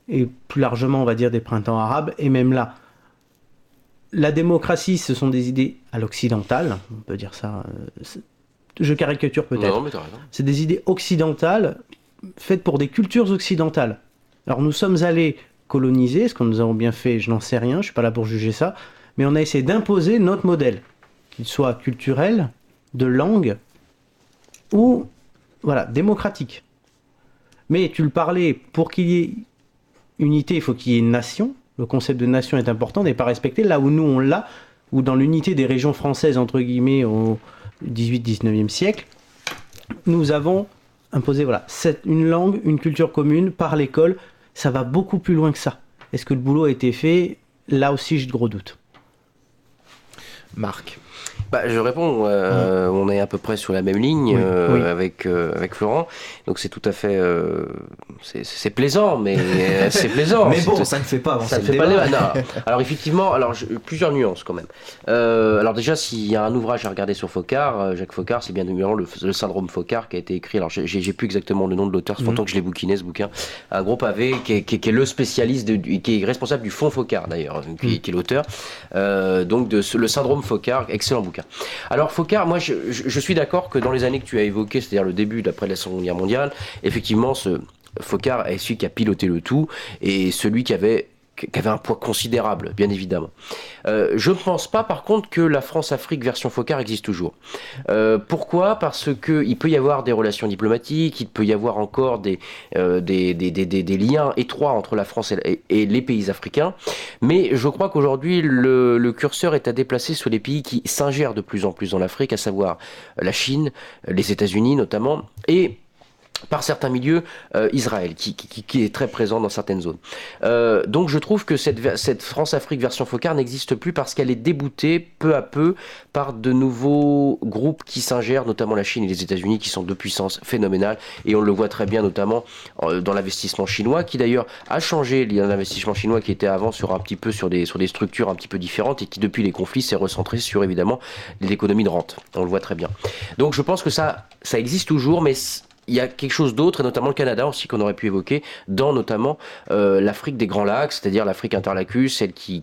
et plus largement on va dire des printemps arabes, et même là. La démocratie, ce sont des idées à l'occidentale, on peut dire ça, je caricature peut-être. Non, mais t'as raison. C'est des idées occidentales, faites pour des cultures occidentales. Alors nous sommes allés coloniser, est-ce que nous avons bien fait, je n'en sais rien, je ne suis pas là pour juger ça, mais on a essayé d'imposer notre modèle, qu'il soit culturel, de langue, ou voilà, démocratique. Mais tu le parlais, pour qu'il y ait unité, il faut qu'il y ait une nation. Le concept de nation est important, n'est pas respecté. Là où nous on l'a, ou dans l'unité des régions françaises, entre guillemets, au 18-19e siècle, nous avons imposé une langue, une culture commune par l'école. Ça va beaucoup plus loin que ça. Est-ce que le boulot a été fait? Là aussi, j'ai de gros doutes. Marc. Je réponds, on est à peu près sur la même ligne Oui. avec Florent, donc c'est tout à fait, c'est plaisant, mais c'est plaisant. Mais bon, ça ne fait pas avancer Ça ne le fait pas débat. non. Alors effectivement, plusieurs nuances quand même. Alors déjà, s'il y a un ouvrage à regarder sur Focard, Jacques Focard, c'est bien évidemment le syndrome Focard qui a été écrit. Alors j'ai plus exactement le nom de l'auteur, c'est longtemps que je l'ai bouquiné ce bouquin. Un gros pavé qui est le spécialiste, qui est responsable du fonds Focard d'ailleurs, qui est l'auteur. Donc le syndrome Focard, excellent bouquin. Alors Focard, moi je suis d'accord que dans les années que tu as évoquées, c'est-à-dire le début d'après la Seconde Guerre mondiale, effectivement Focard est celui qui a piloté le tout et celui qui avait un poids considérable, bien évidemment. Je ne pense pas, par contre, que la France-Afrique version Focard existe toujours. Pourquoi ? Parce qu'il peut y avoir des relations diplomatiques, il peut y avoir encore des liens étroits entre la France et les pays africains, mais je crois qu'aujourd'hui, le curseur est à déplacer sur les pays qui s'ingèrent de plus en plus dans l'Afrique, à savoir la Chine, les États-Unis notamment, et par certains milieux, Israël, qui est très présent dans certaines zones. Donc je trouve que cette France-Afrique version Focard n'existe plus parce qu'elle est déboutée peu à peu par de nouveaux groupes qui s'ingèrent, notamment la Chine et les États-Unis, qui sont deux puissances phénoménales, et on le voit très bien notamment dans l'investissement chinois, qui d'ailleurs a changé l'investissement chinois qui était avant sur des structures un petit peu différentes, et qui depuis les conflits s'est recentré sur évidemment l'économie de rente. On le voit très bien. Donc je pense que ça existe toujours, mais il y a quelque chose d'autre, et notamment le Canada aussi, qu'on aurait pu évoquer, dans notamment l'Afrique des Grands Lacs, c'est-à-dire l'Afrique interlacus, celle qui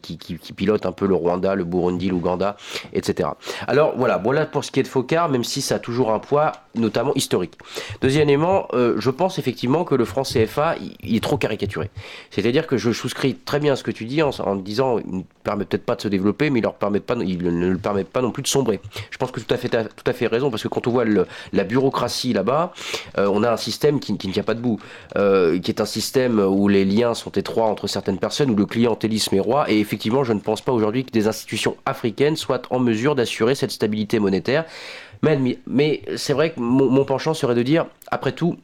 pilote un peu le Rwanda, le Burundi, l'Ouganda, etc. Alors voilà pour ce qui est de Focard, même si ça a toujours un poids, notamment historique. Deuxièmement, je pense effectivement que le franc CFA, il est trop caricaturé. C'est-à-dire que je souscris très bien à ce que tu dis en disant, il ne permet peut-être pas de se développer, mais il ne le permet pas non plus de sombrer. Je pense que tu as tout à fait raison, parce que quand on voit la bureaucratie là-bas, on a un système qui ne tient pas debout, qui est un système où les liens sont étroits entre certaines personnes, où le clientélisme est roi, et effectivement je ne pense pas aujourd'hui que des institutions africaines soient en mesure d'assurer cette stabilité monétaire. Mais c'est vrai que mon penchant serait de dire, après tout,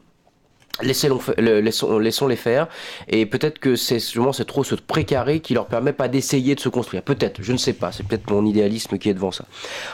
laissons-les faire, et peut-être que c'est trop ce précaré qui leur permet pas d'essayer de se construire, peut-être, je ne sais pas, c'est peut-être mon idéalisme qui est devant ça.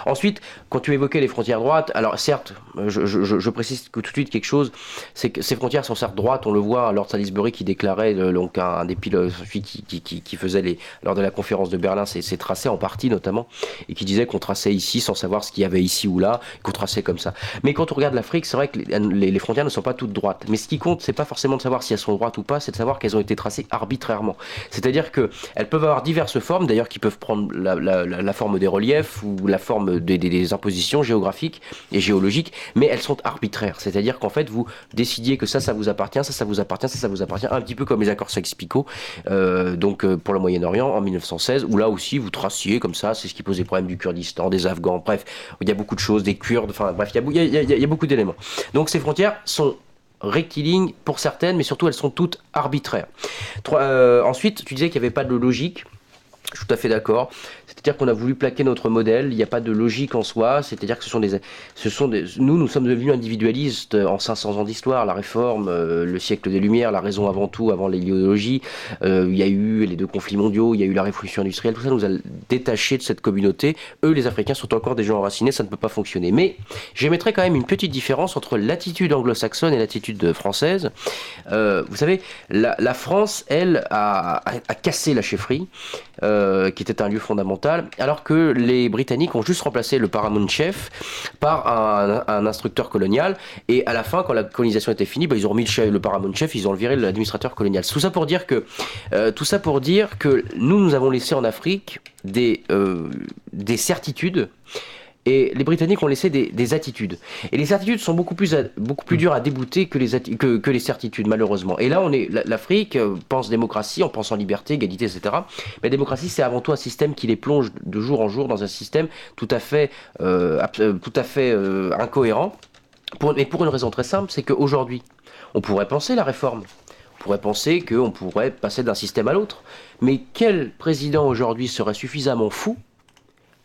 Ensuite, quand tu évoquais les frontières droites, alors certes, je précise que tout de suite quelque chose, c'est que ces frontières sont certes droites, on le voit, Lord Salisbury qui déclarait, donc un des pilotes, celui qui faisait lors de la conférence de Berlin, ses tracés en partie notamment, et qui disait qu'on traçait ici sans savoir ce qu'il y avait ici ou là, qu'on traçait comme ça. Mais quand on regarde l'Afrique, c'est vrai que les frontières ne sont pas toutes droites, mais ce qui compte, c'est pas forcément de savoir si elles sont droites ou pas, c'est de savoir qu'elles ont été tracées arbitrairement. C'est-à-dire qu'elles peuvent avoir diverses formes, d'ailleurs qui peuvent prendre la forme des reliefs ou la forme des impositions géographiques et géologiques, mais elles sont arbitraires. C'est-à-dire qu'en fait, vous décidiez que ça vous appartient, ça vous appartient, ça vous appartient, un petit peu comme les accords Sykes-Picot, pour le Moyen-Orient en 1916, où là aussi vous traciez comme ça, c'est ce qui pose les problèmes du Kurdistan, des Afghans, bref, il y a beaucoup de choses, des Kurdes, enfin bref, il y a beaucoup d'éléments. Donc ces frontières sont rectilignes pour certaines, mais surtout elles sont toutes arbitraires. Ensuite, tu disais qu'il n'y avait pas de logique. Je suis tout à fait d'accord. C'est-à-dire qu'on a voulu plaquer notre modèle, il n'y a pas de logique en soi, c'est-à-dire que nous sommes devenus individualistes en 500 ans d'histoire, la Réforme, le siècle des Lumières, la raison avant tout, avant l'idéologie, il y a eu les 2 conflits mondiaux, il y a eu la révolution industrielle, tout ça nous a détachés de cette communauté. Eux, les Africains, sont encore des gens enracinés, ça ne peut pas fonctionner. Mais j'émettrais quand même une petite différence entre l'attitude anglo-saxonne et l'attitude française. Vous savez, la France, elle, a cassé la chefferie, qui était un lieu fondamental, alors que les Britanniques ont juste remplacé le paramount chef par un instructeur colonial, et à la fin, quand la colonisation était finie, ils ont remis le paramount chef, ils ont viré l'administrateur colonial. Tout ça pour dire que nous avons laissé en Afrique des certitudes, et les Britanniques ont laissé des attitudes. Et les attitudes sont beaucoup plus dures à débouter que les certitudes, malheureusement. Et là, l'Afrique pense démocratie, on pense en liberté, égalité, etc. Mais la démocratie, c'est avant tout un système qui les plonge de jour en jour dans un système tout à fait incohérent. Et pour une raison très simple, c'est qu'aujourd'hui, on pourrait penser la réforme. On pourrait penser qu'on pourrait passer d'un système à l'autre. Mais quel président aujourd'hui serait suffisamment fou,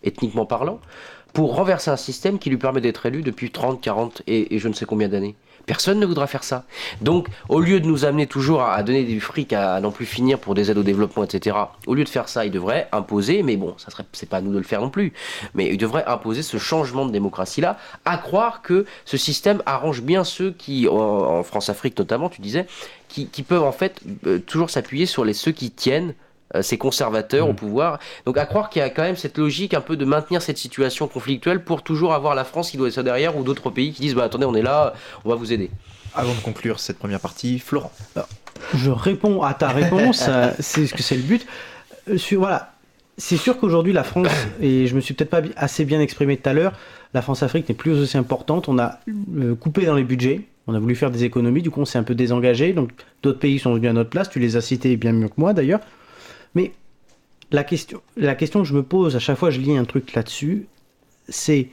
ethniquement parlant, pour renverser un système qui lui permet d'être élu depuis 30, 40 et je ne sais combien d'années? Personne ne voudra faire ça. Donc, au lieu de nous amener toujours à donner du fric à n'en plus finir pour des aides au développement, etc., au lieu de faire ça, il devrait imposer, mais bon, c'est pas à nous de le faire non plus, mais il devrait imposer ce changement de démocratie-là, à croire que ce système arrange bien ceux qui, en France-Afrique notamment, tu disais, qui peuvent en fait toujours s'appuyer sur ceux qui tiennent ces conservateurs au pouvoir. Donc à croire qu'il y a quand même cette logique un peu de maintenir cette situation conflictuelle pour toujours avoir la France qui doit être derrière ou d'autres pays qui disent attendez, on est là, on va vous aider. Avant de conclure cette première partie, Florent. Alors, je réponds à ta réponse, c'est ce que c'est le but. Voilà, c'est sûr qu'aujourd'hui la France, et je me suis peut-être pas assez bien exprimé tout à l'heure, la France-Afrique n'est plus aussi importante, on a coupé dans les budgets. On a voulu faire des économies, du coup on s'est un peu désengagé, donc d'autres pays sont venus à notre place, tu les as cités bien mieux que moi d'ailleurs. Mais la question que je me pose à chaque fois que je lis un truc là-dessus, c'est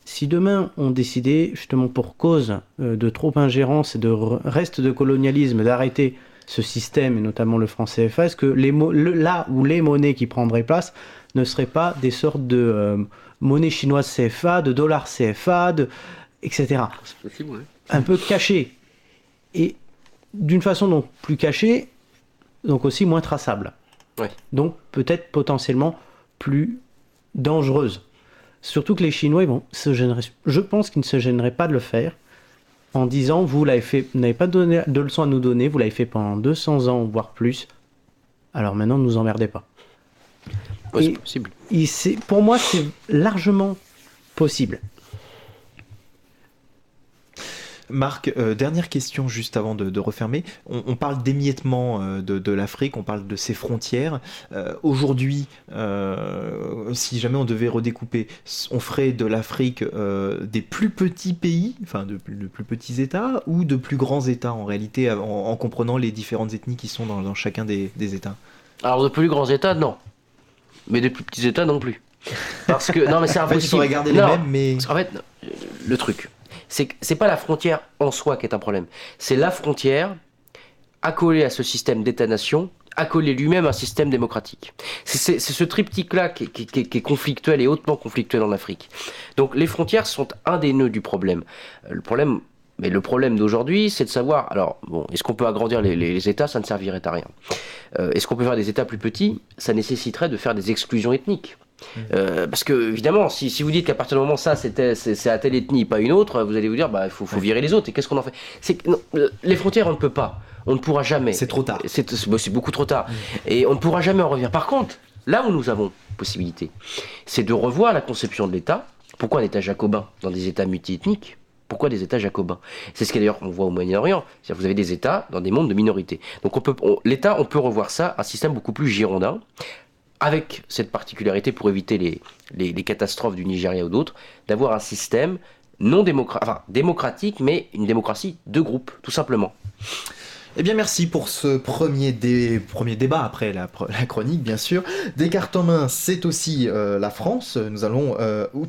si demain on décidait, justement pour cause de trop ingérence et de reste de colonialisme, d'arrêter ce système, et notamment le franc CFA, est-ce que là où les monnaies qui prendraient place ne seraient pas des sortes de monnaie chinoise CFA, de dollars CFA, etc. C'est possible, oui. Un peu cachées. Et d'une façon donc plus cachée, donc aussi moins traçable. Ouais. Donc peut-être potentiellement plus dangereuse. Surtout que les Chinois ils vont se gêner. Je pense qu'ils ne se gêneraient pas de le faire en disant vous l'avez fait, vous n'avez pas donné de leçons à nous donner, vous l'avez fait pendant 200 ans voire plus. Alors maintenant ne nous emmerdez pas. Ouais, c'est possible. Pour moi c'est largement possible. Marc, dernière question juste avant de refermer. On parle d'émiettement de l'Afrique, on parle de ses frontières. Aujourd'hui, si jamais on devait redécouper, on ferait de l'Afrique des plus petits pays, enfin de plus petits États, ou de plus grands États en réalité, en comprenant les différentes ethnies qui sont dans chacun des États? Alors de plus grands États, non. Mais des plus petits États, non plus. Parce que, non mais c'est impossible. En fait, il faudrait garder les mêmes, mais... En fait, le truc... c'est pas la frontière en soi qui est un problème. C'est la frontière accolée à ce système d'État-nation, accolée lui-même à un système démocratique. C'est ce triptyque-là qui est conflictuel et hautement conflictuel en Afrique. Donc les frontières sont un des nœuds du problème. Le problème d'aujourd'hui, c'est de savoir, alors, bon, est-ce qu'on peut agrandir les États? Ça ne servirait à rien. Est-ce qu'on peut faire des États plus petits? Ça nécessiterait de faire des exclusions ethniques. Parce que évidemment, si vous dites qu'à partir du moment c'est à telle ethnie, pas une autre, vous allez vous dire il faut virer les autres. Et qu'est-ce qu'on en fait? Les frontières, on ne peut pas, on ne pourra jamais. C'est trop tard. C'est beaucoup trop tard. Et on ne pourra jamais en revenir. Par contre, là où nous avons possibilité, c'est de revoir la conception de l'État. Pourquoi un État jacobin dans des États multiethniques? Pourquoi des États jacobins? C'est ce qu'on voit au Moyen-Orient. C'est-à-dire que vous avez des États dans des mondes de minorités. Donc l'État, on peut revoir ça, un système beaucoup plus girondin, avec cette particularité pour éviter les catastrophes du Nigeria ou d'autres, d'avoir un système démocratique, mais une démocratie de groupe, tout simplement. Eh bien merci pour ce premier débat après la chronique bien sûr. Des cartes en main, c'est aussi la France. Nous allons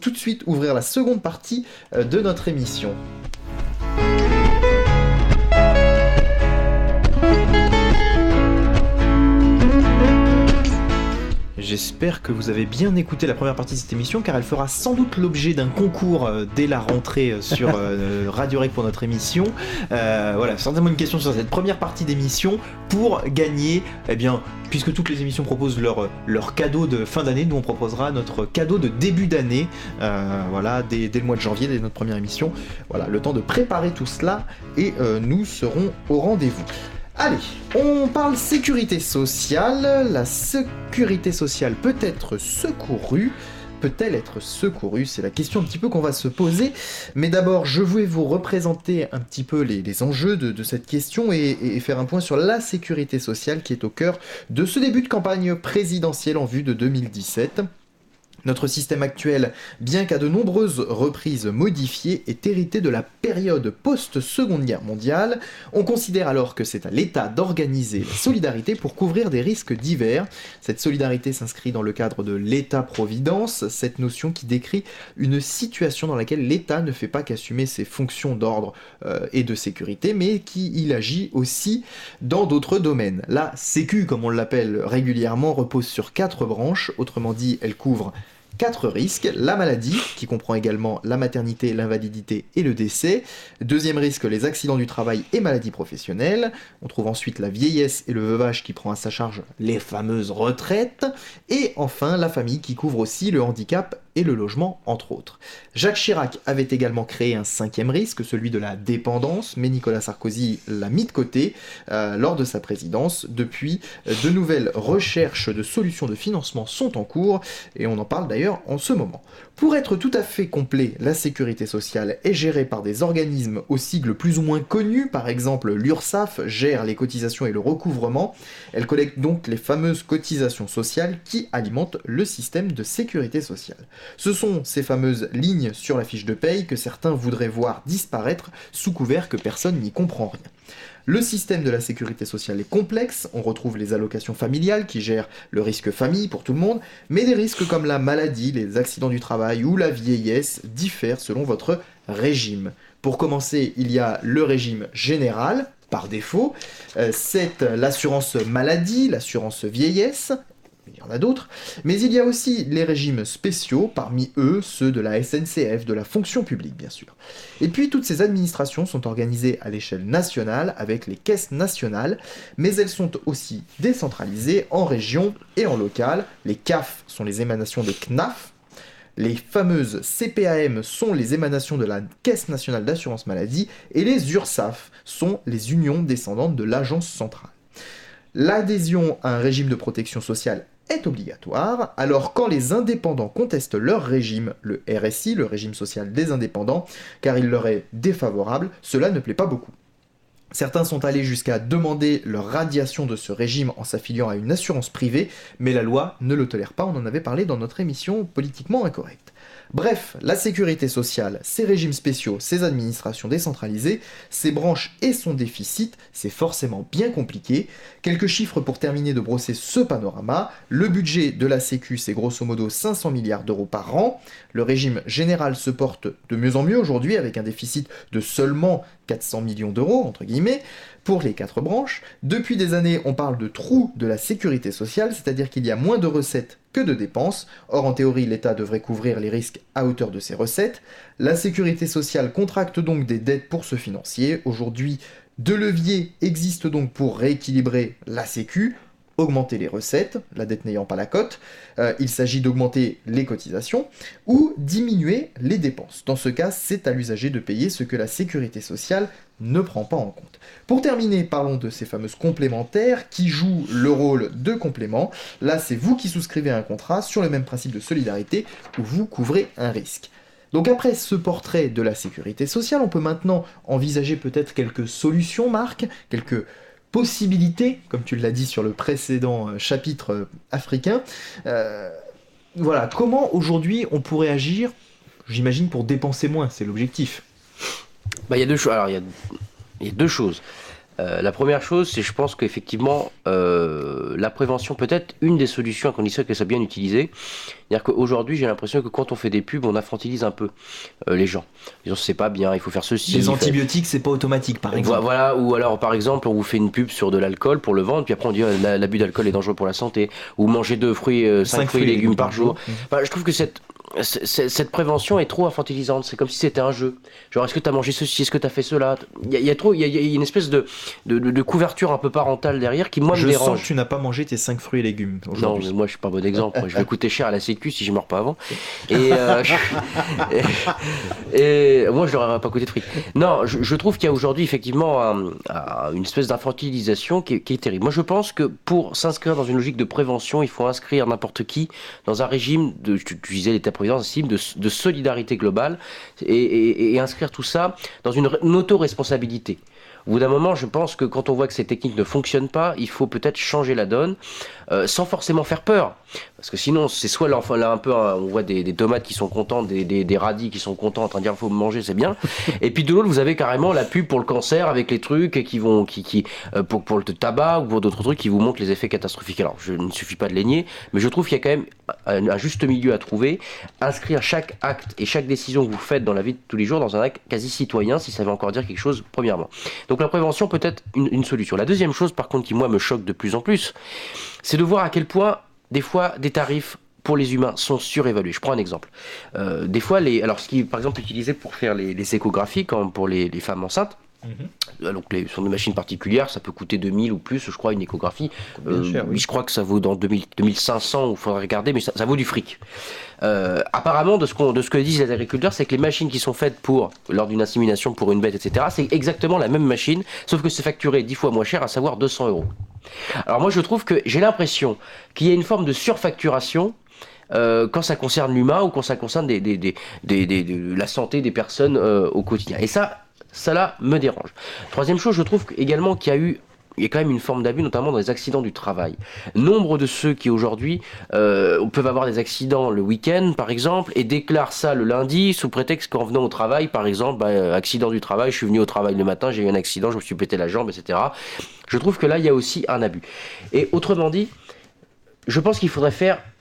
tout de suite ouvrir la seconde partie de notre émission. j'espère que vous avez bien écouté la première partie de cette émission, car elle fera sans doute l'objet d'un concours dès la rentrée sur Radio Rec pour notre émission. Voilà, certainement une question sur cette première partie d'émission pour gagner, eh bien, puisque toutes les émissions proposent leur cadeau de fin d'année, nous on proposera notre cadeau de début d'année, voilà, dès le mois de janvier, dès notre première émission. Voilà, le temps de préparer tout cela et nous serons au rendez-vous. Allez, on parle sécurité sociale. La sécurité sociale peut-elle être secourue ? C'est la question un petit peu qu'on va se poser. Mais d'abord, je vais vous représenter un petit peu les enjeux de cette question et faire un point sur la sécurité sociale qui est au cœur de ce début de campagne présidentielle en vue de 2017. Notre système actuel, bien qu'à de nombreuses reprises modifié, est hérité de la période post-Seconde Guerre mondiale. On considère alors que c'est à l'État d'organiser la solidarité pour couvrir des risques divers. Cette solidarité s'inscrit dans le cadre de l'État-providence, cette notion qui décrit une situation dans laquelle l'État ne fait pas qu'assumer ses fonctions d'ordre et de sécurité, mais qu'il agit aussi dans d'autres domaines. La Sécu, comme on l'appelle régulièrement, repose sur 4 branches, autrement dit, elle couvre 4 risques, la maladie, qui comprend également la maternité, l'invalidité et le décès. Deuxième risque, les accidents du travail et maladies professionnelles. On trouve ensuite la vieillesse et le veuvage qui prend à sa charge les fameuses retraites. Et enfin, la famille qui couvre aussi le handicap et le logement, entre autres. Jacques Chirac avait également créé un 5e risque, celui de la dépendance, mais Nicolas Sarkozy l'a mis de côté lors de sa présidence. Depuis, de nouvelles recherches de solutions de financement sont en cours, et on en parle d'ailleurs en ce moment. Pour être tout à fait complet, la sécurité sociale est gérée par des organismes aux sigles plus ou moins connus, par exemple l'URSSAF gère les cotisations et le recouvrement, elle collecte donc les fameuses cotisations sociales qui alimentent le système de sécurité sociale. Ce sont ces fameuses lignes sur la fiche de paye que certains voudraient voir disparaître sous couvert que personne n'y comprend rien. Le système de la sécurité sociale est complexe, on retrouve les allocations familiales qui gèrent le risque famille pour tout le monde, mais des risques comme la maladie, les accidents du travail ou la vieillesse diffèrent selon votre régime. Pour commencer, il y a le régime général, par défaut, c'est l'assurance maladie, l'assurance vieillesse, il y en a d'autres, mais il y a aussi les régimes spéciaux, parmi eux ceux de la SNCF, de la fonction publique bien sûr. Et puis toutes ces administrations sont organisées à l'échelle nationale avec les caisses nationales, mais elles sont aussi décentralisées en région et en local. Les CAF sont les émanations des CNAF, les fameuses CPAM sont les émanations de la Caisse nationale d'assurance maladie, et les URSSAF sont les unions descendantes de l'agence centrale. L'adhésion à un régime de protection sociale est obligatoire, alors quand les indépendants contestent leur régime, le RSI, le régime social des indépendants, car il leur est défavorable, cela ne plaît pas beaucoup. Certains sont allés jusqu'à demander leur radiation de ce régime en s'affiliant à une assurance privée, mais la loi ne le tolère pas, on en avait parlé dans notre émission Politiquement Incorrect. Bref, la sécurité sociale, ses régimes spéciaux, ses administrations décentralisées, ses branches et son déficit, c'est forcément bien compliqué. Quelques chiffres pour terminer de brosser ce panorama. Le budget de la Sécu, c'est grosso modo 500 milliards d'euros par an. Le régime général se porte de mieux en mieux aujourd'hui avec un déficit de seulement 400 millions d'euros, entre guillemets, pour les 4 branches. Depuis des années, on parle de trou de la sécurité sociale, c'est-à-dire qu'il y a moins de recettes que de dépenses. Or, en théorie, l'État devrait couvrir les risques à hauteur de ses recettes. La sécurité sociale contracte donc des dettes pour se financer. Aujourd'hui, 2 leviers existent donc pour rééquilibrer la Sécu. Augmenter les recettes, la dette n'ayant pas la cote, il s'agit d'augmenter les cotisations, ou diminuer les dépenses. Dans ce cas, c'est à l'usager de payer ce que la sécurité sociale ne prend pas en compte. Pour terminer, parlons de ces fameuses complémentaires qui jouent le rôle de complément. Là, c'est vous qui souscrivez à un contrat sur le même principe de solidarité où vous couvrez un risque. Donc après ce portrait de la sécurité sociale, on peut maintenant envisager peut-être quelques solutions, Marc, quelques possibilités, comme tu l'as dit sur le précédent chapitre africain. Voilà, comment aujourd'hui on pourrait agir, j'imagine pour dépenser moins, c'est l'objectif. Il y a deux choses. Alors, il y a deux choses. La première chose, c'est je pense qu'effectivement, la prévention peut être une des solutions à condition qu'elle soit bien utilisée. C'est-à-dire qu'aujourd'hui, j'ai l'impression que quand on fait des pubs, on infantilise un peu les gens. Ils disent c'est pas bien, il faut faire ceci. Les antibiotiques, c'est pas automatique, par exemple. Voilà, ou alors par exemple, on vous fait une pub sur de l'alcool pour le vendre, puis après on dit l'abus d'alcool est dangereux pour la santé, ou manger 5 fruits et légumes par jour. Enfin, je trouve que cette prévention est trop infantilisante. C'est comme si c'était un jeu. Genre, est-ce que tu as mangé ceci, est-ce que tu as fait cela? Il y a une espèce de couverture un peu parentale derrière qui, moi, me dérange. Je sens que tu n'as pas mangé tes 5 fruits et légumes aujourd'hui. Non, mais moi, je suis pas bon exemple. Je vais coûter cher à la Sécu si je meurs pas avant. Et moi, je leur aurais pas coûté de fric. Non, je trouve qu'il y a aujourd'hui, effectivement, une espèce d'infantilisation qui est terrible. Moi, je pense que pour s'inscrire dans une logique de prévention, il faut inscrire n'importe qui dans un régime tu disais l'état-providence, de solidarité globale et inscrire tout ça dans une auto-responsabilité. Au bout d'un moment, je pense que quand on voit que ces techniques ne fonctionnent pas, il faut peut-être changer la donne, sans forcément faire peur. Parce que sinon, c'est soit là, on voit des tomates qui sont contentes, des radis qui sont contents en train de dire il faut me manger, c'est bien. Et puis de l'autre, vous avez carrément la pub pour le cancer avec les trucs pour le tabac ou pour d'autres trucs qui vous montrent les effets catastrophiques. Alors, il ne suffit pas de les nier, mais je trouve qu'il y a quand même un juste milieu à trouver. Inscrire chaque acte et chaque décision que vous faites dans la vie de tous les jours dans un acte quasi citoyen, si ça veut encore dire quelque chose, premièrement. Donc la prévention peut être une solution. La deuxième chose, par contre, qui moi me choque de plus en plus, c'est de voir à quel point, des fois, des tarifs pour les humains sont surévalués. Je prends un exemple. Des fois, ce qui est par exemple utilisé pour faire les échographies, comme pour les femmes enceintes, donc sur des machines particulières, ça peut coûter 2000 ou plus, je crois, une échographie. Cher, oui. Je crois que ça vaut dans 2500, il faudrait regarder, mais ça vaut du fric. Apparemment, de ce que disent les agriculteurs, c'est que les machines qui sont faites lors d'une insémination pour une bête, etc., c'est exactement la même machine, sauf que c'est facturé 10 fois moins cher, à savoir 200 €. Alors moi, je trouve que j'ai l'impression qu'il y a une forme de surfacturation quand ça concerne l'humain ou quand ça concerne la santé des personnes au quotidien. Et ça là me dérange. Troisième chose, je trouve également qu'il y a quand même une forme d'abus, notamment dans les accidents du travail. Nombre de ceux qui aujourd'hui peuvent avoir des accidents le week-end, par exemple, et déclarent ça le lundi sous prétexte qu'en venant au travail, par exemple, accident du travail, je suis venu au travail le matin, j'ai eu un accident, je me suis pété la jambe, etc. Je trouve que là, il y a aussi un abus. Et autrement dit, je pense qu'il faudrait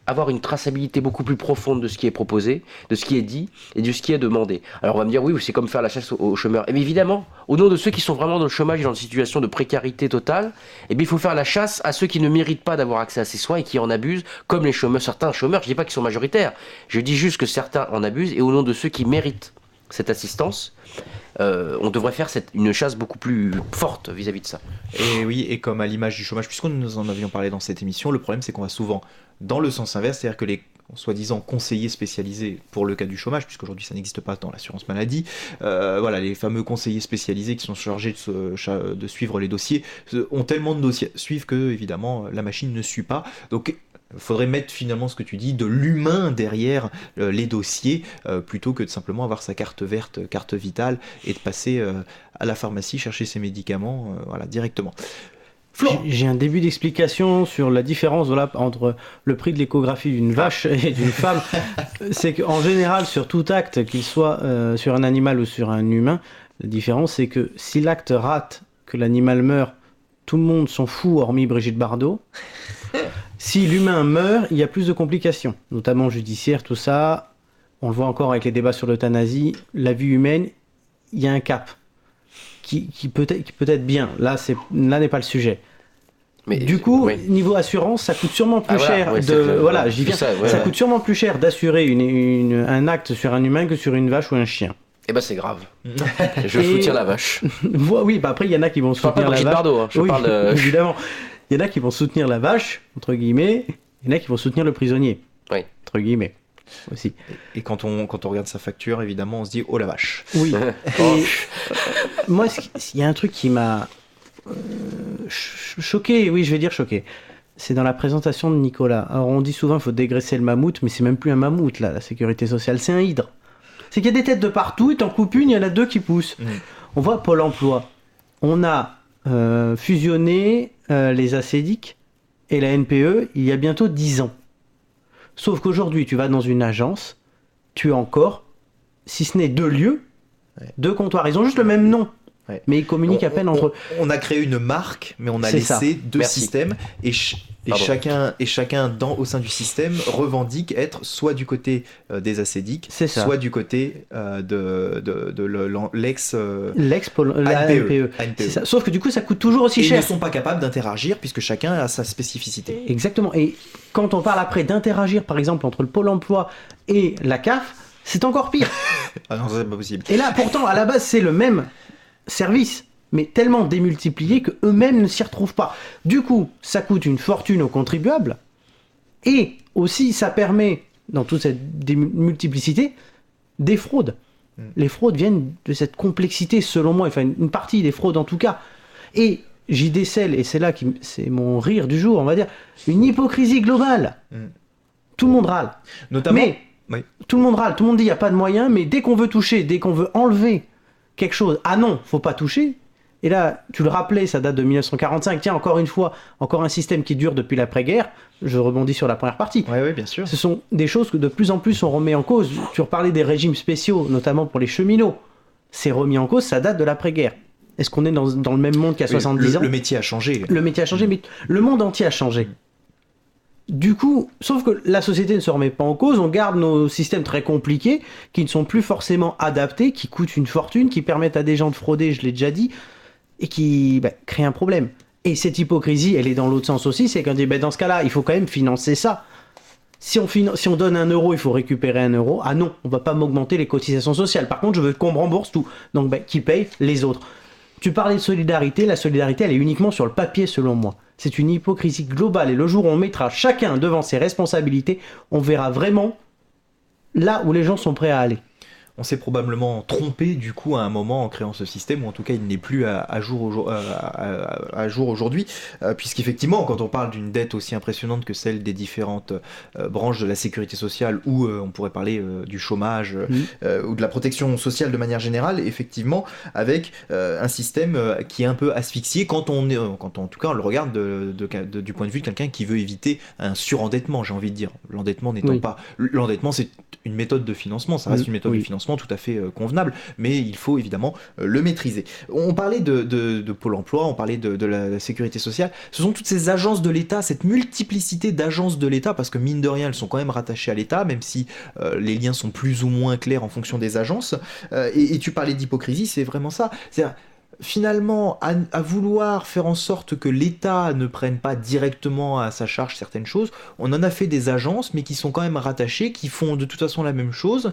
avoir une traçabilité beaucoup plus profonde de ce qui est proposé, de ce qui est dit et de ce qui est demandé. Alors on va me dire oui, c'est comme faire la chasse aux chômeurs. Mais évidemment, au nom de ceux qui sont vraiment dans le chômage et dans une situation de précarité totale, il faut faire la chasse à ceux qui ne méritent pas d'avoir accès à ces soins et qui en abusent, comme les chômeurs, certains chômeurs. Je ne dis pas qu'ils sont majoritaires, je dis juste que certains en abusent et au nom de ceux qui méritent cette assistance, on devrait faire une chasse beaucoup plus forte vis-à-vis de ça. Et oui, et comme à l'image du chômage, puisque nous en avions parlé dans cette émission, le problème c'est qu'on va souvent dans le sens inverse, c'est-à-dire que les soi-disant conseillers spécialisés pour le cas du chômage, puisqu'aujourd'hui ça n'existe pas dans l'assurance maladie, les fameux conseillers spécialisés qui sont chargés de suivre les dossiers, ont tellement de dossiers à suivre que évidemment la machine ne suit pas. Donc il faudrait mettre finalement ce que tu dis, de l'humain derrière les dossiers, plutôt que de simplement avoir sa carte verte, carte vitale, et de passer à la pharmacie chercher ses médicaments directement. J'ai un début d'explication sur la différence entre le prix de l'échographie d'une vache et d'une femme. C'est qu'en général, sur tout acte, qu'il soit sur un animal ou sur un humain, la différence c'est que si l'acte rate, que l'animal meurt, tout le monde s'en fout, hormis Brigitte Bardot. Si l'humain meurt, il y a plus de complications, notamment judiciaires, tout ça. On le voit encore avec les débats sur l'euthanasie. La vie humaine, il y a un cap qui peut être bien. Là n'est pas le sujet. Mais du coup, oui. Niveau assurance, ça coûte sûrement plus cher. Ça coûte sûrement plus cher d'assurer un acte sur un humain que sur une vache ou un chien. Eh ben c'est grave. Je soutiens la vache. Oui, après il y en a qui vont soutenir la vache. Bardot, hein. Je parle de... évidemment. Il y en a qui vont soutenir la vache, entre guillemets. Il y en a qui vont soutenir le prisonnier, entre guillemets. Aussi. Et quand on regarde sa facture, évidemment, on se dit oh la vache. Oui. Moi, il y a un truc qui m'a choqué. Oui, je vais dire choqué. C'est dans la présentation de Nicolas. Alors, on dit souvent qu'il faut dégraisser le mammouth, mais c'est même plus un mammouth là, la sécurité sociale, c'est un hydre. C'est qu'il y a des têtes de partout, et t'en coupes une, il y en a deux qui poussent. On voit Pôle emploi. On a fusionné les ACEDIC et la NPE il y a bientôt 10 ans. Sauf qu'aujourd'hui, tu vas dans une agence, tu as encore, si ce n'est 2 lieux, 2 comptoirs. Ils ont juste le même nom. Ouais. Mais ils communiquent à peine entre eux. On a créé une marque, mais on a C'est laissé ça. deux Merci. systèmes et chacun au sein du système revendique être soit du côté des assédiques, C'est ça. soit du côté l'ex La ANPE. ANPE. C'est ça. Sauf que du coup, ça coûte toujours aussi Et ils cher. ne sont pas capables d'interagir puisque chacun a sa spécificité. Exactement. Et quand on parle après d'interagir, par exemple, entre le Pôle emploi et la CAF, c'est encore pire. Ah non, ça, c'est pas possible. Et là, pourtant, à la base, c'est le même service, mais tellement démultiplié que eux-mêmes ne s'y retrouvent pas. Du coup, ça coûte une fortune aux contribuables, et aussi, ça permet, dans toute cette démultiplicité, des fraudes. Les fraudes viennent de cette complexité, selon moi, enfin une partie des fraudes en tout cas. Et j'y décèle, et c'est là que c'est mon rire du jour, on va dire, une hypocrisie globale. Tout le monde râle. Notamment. Mais Oui. tout le monde râle, tout le monde dit il n'y a pas de moyen, mais dès qu'on veut toucher, dès qu'on veut enlever quelque chose, ah non, faut pas toucher. Et là, tu le rappelais, ça date de 1945. Tiens, encore une fois, encore un système qui dure depuis l'après-guerre. Je rebondis sur la première partie. Oui, bien sûr. Ce sont des choses que de plus en plus on remet en cause. Tu reparlais des régimes spéciaux, notamment pour les cheminots. C'est remis en cause, ça date de l'après-guerre. Est-ce qu'on est dans le même monde qu'il y a 70 ans ? Le métier a changé. Le métier a changé, mais le monde entier a changé. Du coup, sauf que la société ne se remet pas en cause, on garde nos systèmes très compliqués, qui ne sont plus forcément adaptés, qui coûtent une fortune, qui permettent à des gens de frauder, je l'ai déjà dit, et qui créent un problème. Et cette hypocrisie, elle est dans l'autre sens aussi, c'est qu'on dit, dans ce cas-là, il faut quand même financer ça. Si on donne 1 euro, il faut récupérer 1 euro. Ah non, on va pas m'augmenter les cotisations sociales. Par contre, je veux qu'on me rembourse tout. Donc, qui paye ? Les autres. Tu parlais de solidarité, la solidarité, elle est uniquement sur le papier, selon moi. C'est une hypocrisie globale, et le jour où on mettra chacun devant ses responsabilités, on verra vraiment là où les gens sont prêts à aller. On s'est probablement trompé du coup à un moment en créant ce système, ou en tout cas il n'est plus à jour aujourd'hui, puisqu'effectivement quand on parle d'une dette aussi impressionnante que celle des différentes branches de la sécurité sociale, ou on pourrait parler du chômage, ou de la protection sociale de manière générale, effectivement avec un système qui est un peu asphyxié quand en tout cas on le regarde du point de vue de quelqu'un qui veut éviter un surendettement, j'ai envie de dire. L'endettement n'étant pas... L'endettement c'est une méthode de financement, ça reste une méthode de financement tout à fait convenable, mais il faut évidemment le maîtriser. On parlait de Pôle emploi, on parlait de la sécurité sociale, ce sont toutes ces agences de l'État, cette multiplicité d'agences de l'État, parce que mine de rien elles sont quand même rattachées à l'État, même si les liens sont plus ou moins clairs en fonction des agences, et tu parlais d'hypocrisie, c'est vraiment ça, c'est-à-dire finalement, à vouloir faire en sorte que l'État ne prenne pas directement à sa charge certaines choses, on en a fait des agences, mais qui sont quand même rattachées, qui font de toute façon la même chose,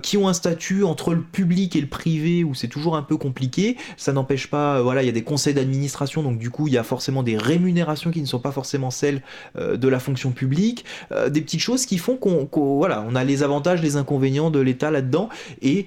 qui ont un statut entre le public et le privé où c'est toujours un peu compliqué. Ça n'empêche pas, il y a des conseils d'administration, donc du coup, il y a forcément des rémunérations qui ne sont pas forcément celles de la fonction publique, des petites choses qui font qu'on a les avantages, les inconvénients de l'État là-dedans, et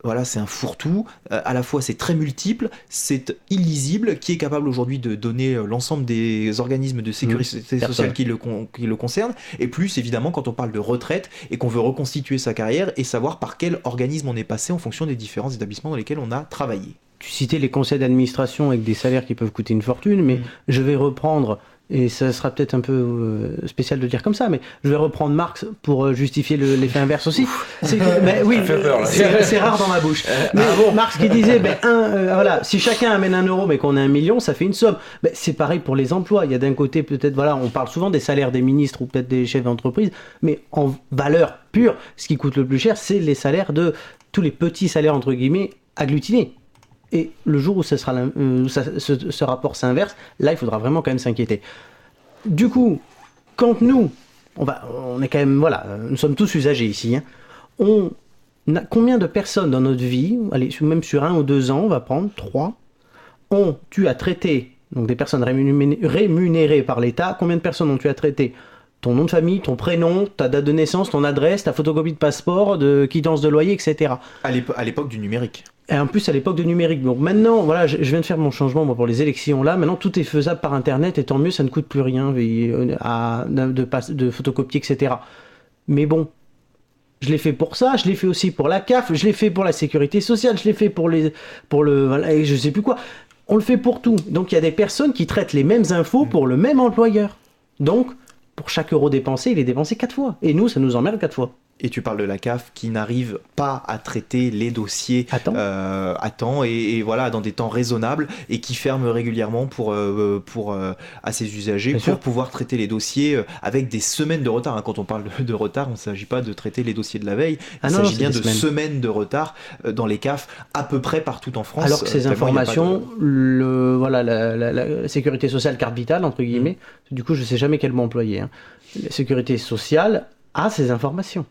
voilà, c'est un fourre-tout, à la fois c'est très multiple, c'est illisible, qui est capable aujourd'hui de donner l'ensemble des organismes de sécurité sociale qui le concernent, et plus évidemment quand on parle de retraite et qu'on veut reconstituer sa carrière et savoir par quel organisme on est passé en fonction des différents établissements dans lesquels on a travaillé. Tu citais les conseils d'administration avec des salaires qui peuvent coûter une fortune, mais je vais reprendre, et ça sera peut-être un peu spécial de dire comme ça, mais je vais reprendre Marx pour justifier l'effet inverse aussi. C'est rare dans ma bouche. Mais Marx qui disait, si chacun amène 1 euro mais qu'on a 1 million, ça fait une somme. C'est pareil pour les emplois. Il y a d'un côté peut-être, on parle souvent des salaires des ministres ou peut-être des chefs d'entreprise, mais en valeur pure, ce qui coûte le plus cher, c'est les salaires de tous les petits salaires entre guillemets agglutinés. Et le jour où ce rapport s'inverse, là, il faudra vraiment quand même s'inquiéter. Du coup, quand nous est quand même, nous sommes tous usagers ici, on a combien de personnes dans notre vie, allez, même sur 1 ou 2 ans, on va prendre 3, ont-tu à traiter, donc des personnes rémunérées par l'État, combien de personnes ont-tu à traiter ton nom de famille, ton prénom, ta date de naissance, ton adresse, ta photocopie de passeport, de quittance de loyer, etc. À l'époque du numérique. Et en plus, à l'époque du numérique. Donc maintenant, je viens de faire mon changement pour les élections là. Maintenant, tout est faisable par Internet et tant mieux, ça ne coûte plus rien de photocopier, etc. Mais bon, je l'ai fait pour ça, je l'ai fait aussi pour la CAF, je l'ai fait pour la sécurité sociale, je l'ai fait pour je sais plus quoi. On le fait pour tout. Donc il y a des personnes qui traitent les mêmes infos pour le même employeur. Donc, pour chaque euro dépensé, il est dépensé 4 fois. Et nous, ça nous emmerde 4 fois. Et tu parles de la CAF qui n'arrive pas à traiter les dossiers à temps et voilà, dans des temps raisonnables, et qui ferme régulièrement à ses usagers pour pouvoir traiter les dossiers avec des semaines de retard. Quand on parle de retard, il ne s'agit pas de traiter les dossiers de la veille, il s'agit bien de semaines de retard dans les CAF à peu près partout en France. Alors que ces informations, la sécurité sociale carte vitale, entre guillemets, du coup je ne sais jamais quel mot employer, hein. La sécurité sociale a ces informations.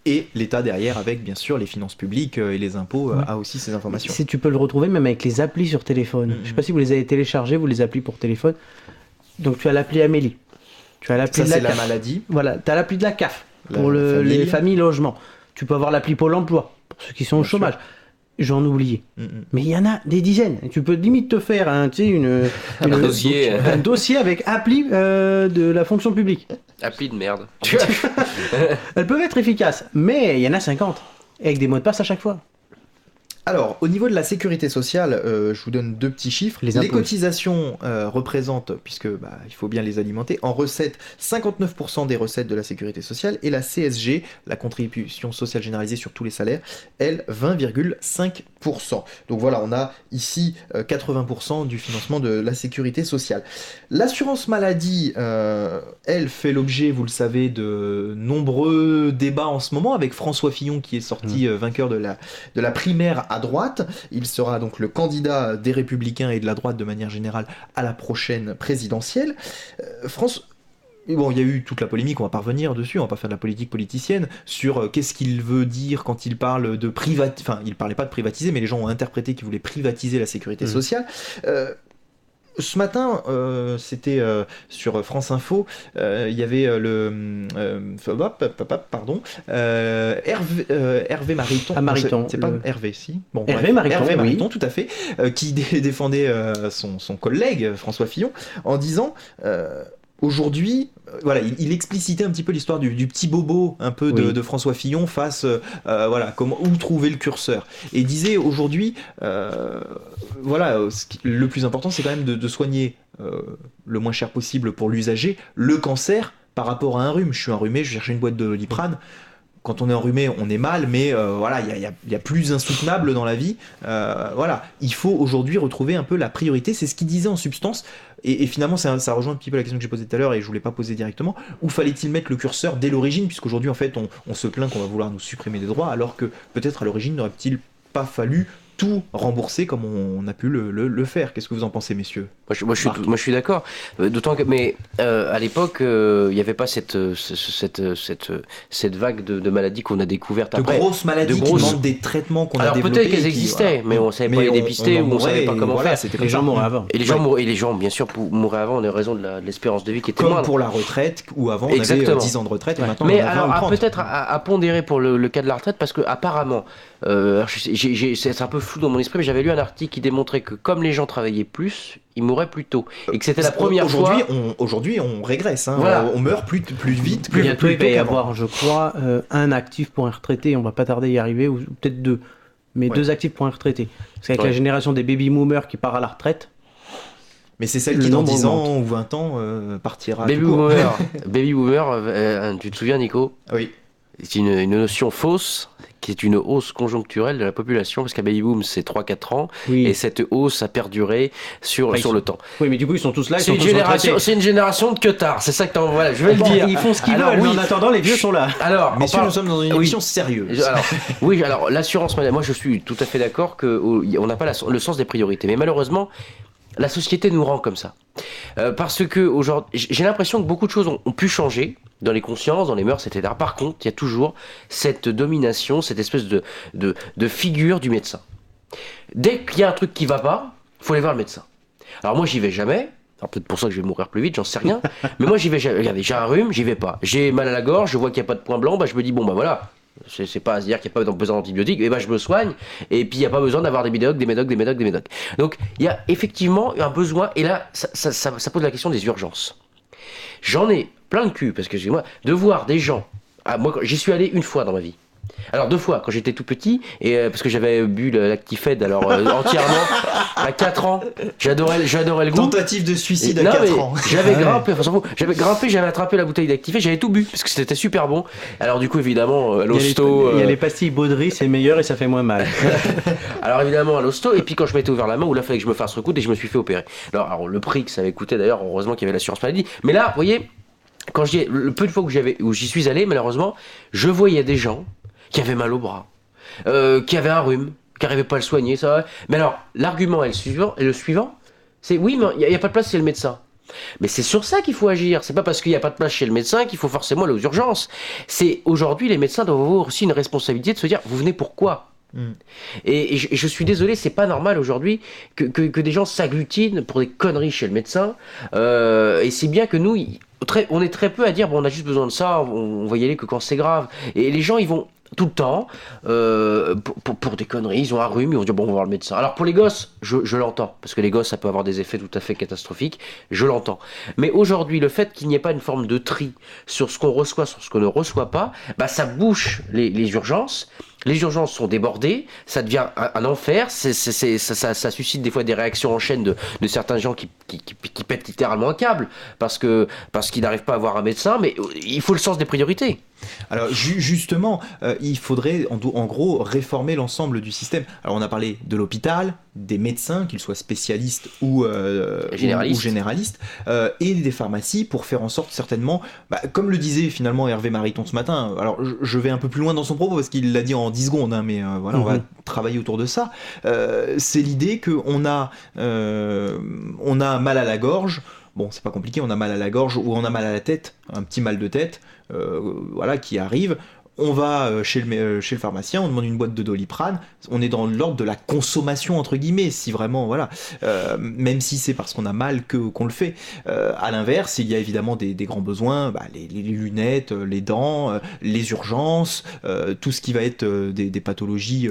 Et l'État derrière, avec bien sûr les finances publiques et les impôts, a aussi ces informations. Tu peux le retrouver même avec les applis sur téléphone. Je ne sais pas si vous les avez téléchargés, vous les applis pour téléphone. Donc tu as l'appli Amélie. Tu as l'appli de la CAF. La maladie. Voilà, tu as l'appli de la CAF pour les familles logement. Tu peux avoir l'appli Pôle emploi pour ceux qui sont au chômage. J'en oubliais. Mais il y en a des dizaines. Tu peux limite te faire un dossier avec appli de la fonction publique. Appli de merde. Elles peuvent être efficaces, mais il y en a 50. Avec des mots de passe à chaque fois. Alors, au niveau de la sécurité sociale, je vous donne 2 petits chiffres. Les cotisations représentent, puisque il faut bien les alimenter, en recettes, 59% des recettes de la sécurité sociale, et la CSG, la contribution sociale généralisée sur tous les salaires, elle, 20,5%. Donc voilà, on a ici 80% du financement de la sécurité sociale. L'assurance maladie, elle fait l'objet, vous le savez, de nombreux débats en ce moment, avec François Fillon qui est sorti vainqueur de la primaire à droite. Il sera donc le candidat des Républicains et de la droite de manière générale à la prochaine présidentielle. Bon, il y a eu toute la polémique, on va pas revenir dessus, on va pas faire de la politique politicienne, sur qu'est-ce qu'il veut dire quand il parle de privatiser, enfin il parlait pas de privatiser, mais les gens ont interprété qu'il voulait privatiser la sécurité sociale. Ce matin, c'était sur France Info, il y avait Hervé Mariton. Mariton. C'est pas Hervé, si. Bon, Hervé Mariton, tout à fait, qui défendait son collègue François Fillon en disant... Aujourd'hui, voilà, il explicitait un petit peu l'histoire du petit bobo un peu de François Fillon face, où trouver le curseur. Et il disait aujourd'hui, le plus important, c'est quand même de soigner le moins cher possible pour l'usager le cancer par rapport à un rhume. Je suis enrhumé, je cherche une boîte de Doliprane. Quand on est enrhumé, on est mal, mais il y a plus insoutenable dans la vie. Il faut aujourd'hui retrouver un peu la priorité. C'est ce qu'il disait en substance. Et finalement, ça rejoint un petit peu la question que j'ai posée tout à l'heure et je ne voulais pas poser directement. Où fallait-il mettre le curseur dès l'origine, puisqu'aujourd'hui, en fait, on se plaint qu'on va vouloir nous supprimer des droits, alors que peut-être à l'origine, n'aurait-il pas fallu tout rembourser comme on a pu le faire. Qu'est-ce que vous en pensez, messieurs ? Moi, je suis d'accord. D'autant que, mais à l'époque, il n'y avait pas cette vague de maladies qu'on a découvertes après. De grosses maladies qui demandent des traitements qu'on a développés. Alors peut-être qu'elles existaient, mais on ne savait pas les dépister ou on ne savait pas comment faire. Les gens mouraient avant. Et les gens, bien sûr, mouraient avant en raison de l'espérance de vie qui était moindre. Comme pour la retraite, où avant on avait 10 ans de retraite et maintenant mais on en a 20 alors, ou 30. peut-être à pondérer pour le cas de la retraite, parce que apparemment, c'est un peu flou dans mon esprit, mais j'avais lu un article qui démontrait que comme les gens travaillaient plus, ils mouraient plus tôt. Et que c'était la première fois... Aujourd'hui, on régresse. Voilà. On meurt plus vite. Bientôt, il va y avoir, je crois, un actif pour un retraité. On va pas tarder à y arriver, ou peut-être 2. Mais 2 actifs pour un retraité. Parce qu'avec la génération des baby-boomers qui part à la retraite... Mais c'est celle qui, dans 10 ans ou 20 ans, partira Baby-boomer, tu te souviens, Nico ? Oui. C'est une notion fausse, qui est une hausse conjoncturelle de la population, parce qu'un baby-boom, c'est 3-4 ans, et cette hausse a perduré sur le temps. Oui, mais du coup, ils sont tous là, c'est une génération de queutards, c'est ça que voilà, je vais le dire. Ils font ce qu'ils veulent, mais en attendant, les vieux sont là. Alors, messieurs, nous sommes dans une émission sérieuse. Alors, l'assurance maladie, moi je suis tout à fait d'accord qu'on n'a pas le sens des priorités, mais malheureusement, la société nous rend comme ça. Parce que aujourd'hui, j'ai l'impression que beaucoup de choses ont pu changer dans les consciences, dans les mœurs, etc. Par contre, il y a toujours cette domination, cette espèce de figure du médecin. Dès qu'il y a un truc qui va pas, il faut aller voir le médecin. Alors moi, j'y vais jamais. Alors peut-être pour ça que je vais mourir plus vite, j'en sais rien. Mais moi, j'y vais jamais. Regardez, j'ai un rhume, j'y vais pas. J'ai mal à la gorge, je vois qu'il n'y a pas de point blanc, je me dis, bon, voilà. C'est pas à se dire qu'il n'y a pas besoin d'antibiotiques, et je me soigne, et puis il n'y a pas besoin d'avoir des médocs. Donc il y a effectivement un besoin, et là ça pose la question des urgences. J'en ai plein le cul, parce que excusez-moi, de voir des gens, moi j'y suis allé une fois dans ma vie, Alors 2 fois, quand j'étais tout petit, et parce que j'avais bu l'Actifed alors entièrement à 4 ans. J'adorais le goût. Tentative de suicide à Non, 4 mais ans. J'avais grimpé, j'avais attrapé la bouteille d'Actifed, j'avais tout bu parce que c'était super bon. Alors du coup évidemment à l'hosto. Il y a les pastilles Baudry, c'est meilleur et ça fait moins mal. Alors évidemment à l'hosto, et puis quand je m'étais ouvert la main, où là fallait que je me fasse recoudre et je me suis fait opérer. Alors le prix que ça avait coûté d'ailleurs, heureusement qu'il y avait l'assurance maladie. Mais là, vous voyez, quand le peu de fois où j'y suis allé, malheureusement, je voyais des gens qui avaient mal au bras, qui avaient un rhume, qui n'arrivaient pas à le soigner, ça va. Mais alors, l'argument est le suivant, c'est oui, mais il n'y a pas de place chez le médecin. Mais c'est sur ça qu'il faut agir. C'est pas parce qu'il n'y a pas de place chez le médecin qu'il faut forcément aller aux urgences. C'est aujourd'hui, les médecins doivent avoir aussi une responsabilité de se dire, vous venez pourquoi ? Et je suis désolé, c'est pas normal aujourd'hui que des gens s'agglutinent pour des conneries chez le médecin. Et c'est bien que nous, on est très peu à dire, bon, on a juste besoin de ça, on va y aller que quand c'est grave. Et les gens, ils vont tout le temps pour des conneries, ils ont un rhume, ils vont dire bon, on va voir le médecin. Alors pour les gosses, je l'entends, parce que les gosses, ça peut avoir des effets tout à fait catastrophiques, je l'entends. Mais aujourd'hui, le fait qu'il n'y ait pas une forme de tri sur ce qu'on reçoit, sur ce qu'on ne reçoit pas, bah ça bouche les urgences. Les urgences sont débordées, ça devient un enfer, ça suscite des fois des réactions en chaîne de certains gens qui pètent littéralement un câble parce qu'ils n'arrivent pas à avoir un médecin, mais il faut le sens des priorités. Alors justement, il faudrait en gros réformer l'ensemble du système. Alors on a parlé de l'hôpital, des médecins, qu'ils soient spécialistes ou généralistes, et des pharmacies pour faire en sorte certainement, comme le disait finalement Hervé Mariton ce matin, alors je vais un peu plus loin dans son propos parce qu'il l'a dit en 10 secondes, hein, mais voilà, on va travailler autour de ça. C'est l'idée qu'on a mal à la gorge. Bon, c'est pas compliqué, on a mal à la gorge ou on a mal à la tête, un petit mal de tête, voilà, qui arrive. On va chez le pharmacien, on demande une boîte de Doliprane, on est dans l'ordre de la consommation entre guillemets, si vraiment, voilà, même si c'est parce qu'on a mal qu'on le fait. À l'inverse, il y a évidemment des grands besoins, les lunettes, les dents, les urgences, tout ce qui va être des pathologies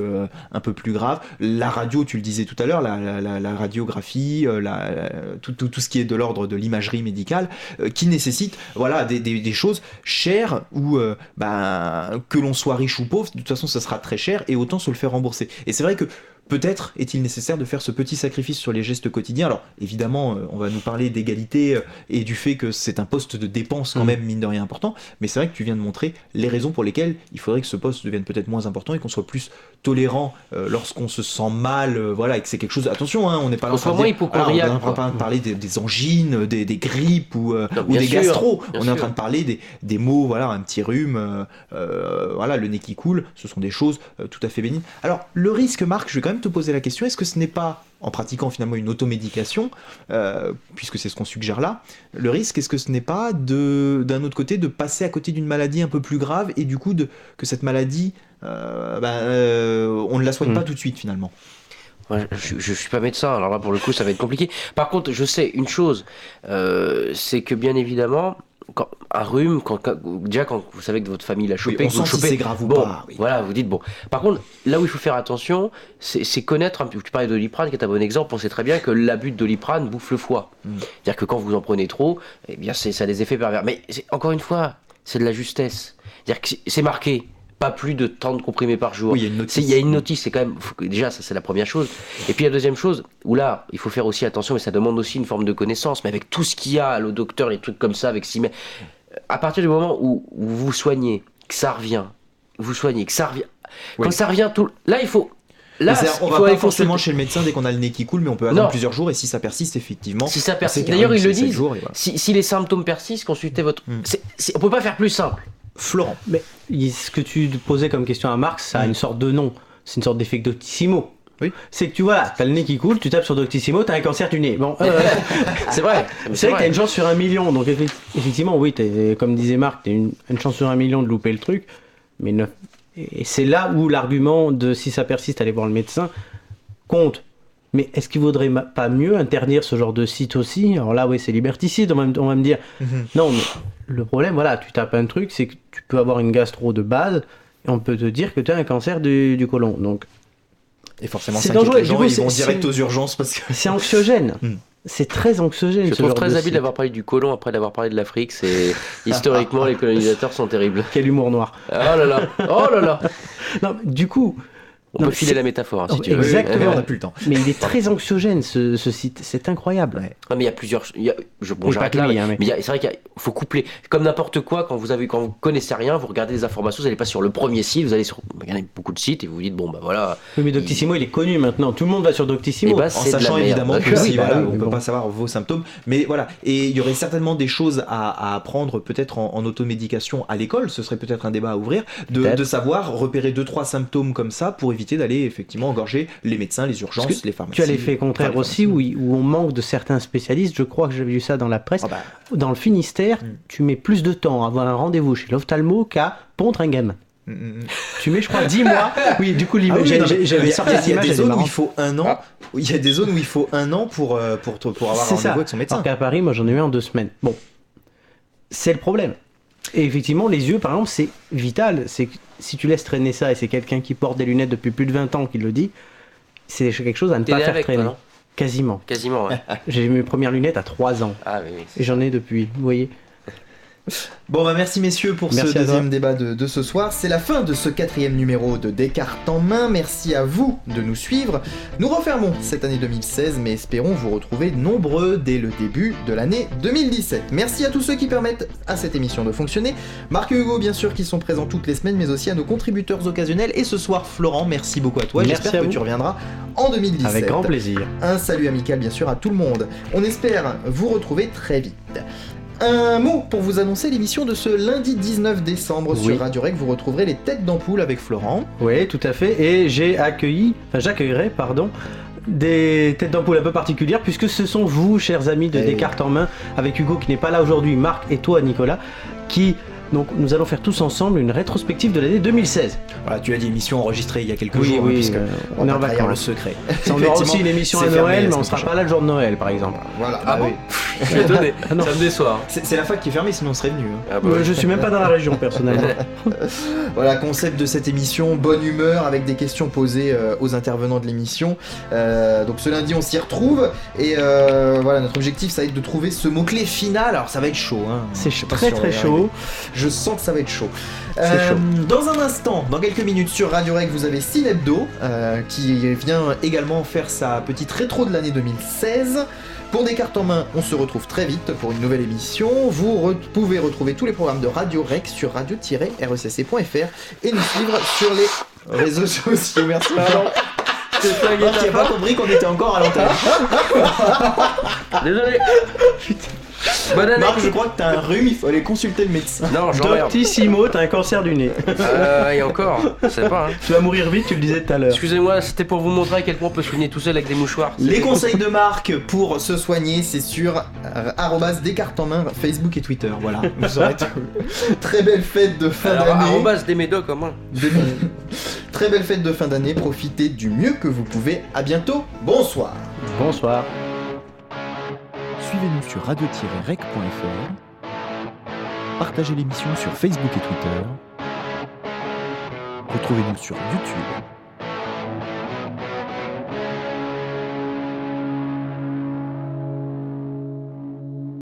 un peu plus graves. La radio, tu le disais tout à l'heure, la radiographie, tout ce qui est de l'ordre de l'imagerie médicale, qui nécessite, voilà, des choses chères ou que l'on soit riche ou pauvre, de toute façon ça sera très cher et autant se le faire rembourser. Et c'est vrai que peut-être est-il nécessaire de faire ce petit sacrifice sur les gestes quotidiens. Alors évidemment, on va nous parler d'égalité et du fait que c'est un poste de dépense quand même, mine de rien, important, mais c'est vrai que tu viens de montrer les raisons pour lesquelles il faudrait que ce poste devienne peut-être moins important et qu'on soit plus tolérant lorsqu'on se sent mal, voilà, et que c'est quelque chose... Attention, hein, on n'est pas là en train de parler des angines, des grippes ou des gastro. On est en train de parler des maux, voilà, un petit rhume, voilà, le nez qui coule, ce sont des choses tout à fait bénignes. Alors le risque, Marc, je vais quand même te poser la question, est-ce que ce n'est pas, en pratiquant finalement une automédication, puisque c'est ce qu'on suggère là, le risque, est-ce que ce n'est pas d'un autre côté de passer à côté d'une maladie un peu plus grave et du coup que cette maladie, on ne la soigne pas tout de suite finalement? Ouais, je suis pas médecin, alors là pour le coup ça va être compliqué. Par contre, je sais une chose, c'est que bien évidemment, un rhume, quand vous savez que votre famille l'a chopé, on sent si c'est grave ou pas. Oui. Voilà, vous dites bon. Par contre, là où il faut faire attention, c'est connaître un peu. Tu parlais de Doliprane, qui est un bon exemple. On sait très bien que l'abus de Doliprane bouffe le foie. C'est-à-dire que quand vous en prenez trop, eh bien ça a des effets pervers. Mais encore une fois, c'est de la justesse. C'est-à-dire que c'est marqué. Pas plus de 30 comprimés par jour. Oui, il y a une notice. Il y a une notice, c'est quand même... Déjà, ça c'est la première chose. Et puis la deuxième chose, où là, il faut faire aussi attention, mais ça demande aussi une forme de connaissance, mais avec tout ce qu'il y a, le docteur, les trucs comme ça, avec à partir du moment où vous soignez, que ça revient, vous soignez, que ça revient... Quand ça revient, là, il faut... Là, on va pas forcément chez le médecin dès qu'on a le nez qui coule, mais on peut attendre plusieurs jours et si ça persiste, effectivement. Si ça persiste, d'ailleurs ils le disent, voilà. Si les symptômes persistent, consultez votre... on peut pas faire plus simple. Florent. Mais ce que tu posais comme question à Marc, ça a une sorte de nom. C'est une sorte d'effet Doctissimo. Oui. C'est que tu vois, t'as le nez qui coule, tu tapes sur Doctissimo, t'as un cancer du nez. Bon, c'est vrai. C'est vrai que t'as une chance sur 1 million. Donc effectivement, oui, comme disait Marc, t'as une chance sur 1 million de louper le truc. Mais et c'est là où l'argument de si ça persiste, aller voir le médecin compte. Mais est-ce qu'il vaudrait pas mieux interdire ce genre de site aussi? Alors là, oui, c'est liberticide, on va me dire. Non, mais le problème, voilà, tu tapes un truc, c'est que tu peux avoir une gastro de base et on peut te dire que tu as un cancer du côlon. Donc, et forcément, c'est ça dangereux. Les gens, ils vont direct aux urgences parce que c'est anxiogène. C'est très anxiogène. Je ce trouve genre très de habile site. d'avoir parlé du côlon après d'avoir parlé de l'Afrique. C'est historiquement les colonisateurs sont terribles. Quel humour noir. Oh là là, oh là là. Non, du coup, On Non, peut filer c'est- la métaphore hein, si Oh, tu veux. exactement. On n'a plus le temps. mais il est très anxiogène ce site. C'est incroyable. Ouais. Non, mais il y a plusieurs. Bon, Oui, j'arrête pas que là. lui, hein, mais- Mais c'est vrai qu'il faut coupler. Comme n'importe quoi, quand vous connaissez rien, vous regardez des informations, vous n'allez pas sur le premier site, vous allez sur. Regardez beaucoup de sites et vous vous dites bon bah voilà. Oui, mais Doctissimo, il est connu maintenant. Tout le monde va sur Doctissimo. Eh ben, En c'est de la sachant merde. évidemment que D'accord. si, Oui, bah voilà, oui, on mais peut bon. pas savoir vos symptômes, mais voilà. Et il y aurait certainement des choses à apprendre peut-être en automédication à l'école. Ce serait peut-être un débat à ouvrir Peut-être. de savoir repérer 2-3 symptômes comme ça pour éviter d'aller effectivement engorger les médecins, les urgences, Parce que les pharmacies. Tu as l'effet contraire Enfin, les aussi, pharmacies. où on manque de certains spécialistes. Je crois que j'avais lu ça dans la presse. Ah bah, Dans le Finistère, tu mets plus de temps à avoir un rendez-vous chez l'ophtalmo qu'à pondre un gamin. Tu mets, je crois, 10 mois. Oui, du coup, Ah oui, non, mais j'avais il y a- sorti cette il y a image. des elle est zones où marrante. il faut un an. Il y a des zones où il faut un an pour avoir C'est un ça. rendez-vous avec son médecin. Alors qu'à Paris, moi, j'en ai eu en 2 semaines. Bon, c'est le problème. Et effectivement, les yeux, par exemple, c'est vital. C'est que si tu laisses traîner ça, et c'est quelqu'un qui porte des lunettes depuis plus de 20 ans qui le dit, c'est quelque chose à ne T'es pas né faire avec, toi, traîner. non Quasiment. Quasiment, ouais. J'ai eu mes premières lunettes à 3 ans. Ah oui, oui. Et j'en ai depuis, vous voyez. Bon bah merci messieurs pour Merci ce à toi. deuxième débat de ce soir. C'est la fin de ce 4e numéro de Descartes en main. Merci à vous de nous suivre. Nous refermons cette année 2016 mais espérons vous retrouver nombreux dès le début de l'année 2017. Merci à tous ceux qui permettent à cette émission de fonctionner. Marc et Hugo bien sûr qui sont présents toutes les semaines mais aussi à nos contributeurs occasionnels. Et ce soir Florent, merci beaucoup à toi. Merci J'espère à que vous. tu reviendras en 2017. Avec grand plaisir. Un salut amical bien sûr à tout le monde. On espère vous retrouver très vite. Un mot pour vous annoncer l'émission de ce lundi 19 décembre Oui. sur Radio Rec. Vous retrouverez les têtes d'ampoule avec Florent. Oui, tout à fait. Et j'accueillerai, des têtes d'ampoule un peu particulières, puisque ce sont vous, chers amis de Eh oui. Descartes en main, avec Hugo qui n'est pas là aujourd'hui, Marc et toi, Nicolas, qui... Donc nous allons faire tous ensemble une rétrospective de l'année 2016. Voilà, tu as dit émission enregistrée il y a quelques Oui, jours, oui, puisque on est en va trahir le vacances. secret. On aura aussi une émission à c'est fermé Noël, la mais on semaine sera prochaine. pas là le jour de Noël, par exemple. Voilà, Ah bah bon oui. Je suis étonné. Ah non. Ça me déçoit. C'est la fac qui est fermée, sinon on serait venu. Ah bah oui. Je suis même pas dans la région, personnellement. Voilà, concept de cette émission, bonne humeur avec des questions posées aux intervenants de l'émission. Donc ce lundi on s'y retrouve et voilà, notre objectif ça va être de trouver ce mot-clé final. Alors ça va être chaud, hein. C'est Je sais pas très si on va très y chaud. arriver. Je sens que ça va être chaud. C'est chaud. Dans un instant, dans quelques minutes sur Radio Rec, vous avez Cinebdo qui vient également faire sa petite rétro de l'année 2016. Pour Descartes en main, on se retrouve très vite pour une nouvelle émission. Vous pouvez retrouver tous les programmes de Radio Rec sur radio-recc.fr et nous suivre sur les réseaux sociaux. Merci. Marc, qui a pas compris qu'on était encore à l'antenne. Désolé. Bonne année. Marc, je crois que t'as un rhume, il faut aller consulter le médecin. Non, j'emmerde. Doctissimo, t'as un cancer du nez. Et encore, je sais pas. Hein. Tu vas mourir vite, tu le disais tout à l'heure. Excusez-moi, c'était pour vous montrer à quel point on peut soigner tout seul avec des mouchoirs. Les conseils de Marc pour se soigner, c'est sur @Descartes en main, Facebook et Twitter. Voilà, vous aurez tout. Très belle fête de fin Alors, d'année. arrobas des médocs au moins. Très belle fête de fin d'année, profitez du mieux que vous pouvez. À bientôt, bonsoir. Bonsoir. Suivez-nous sur radio-rec.fr, partagez l'émission sur Facebook et Twitter, retrouvez-nous sur YouTube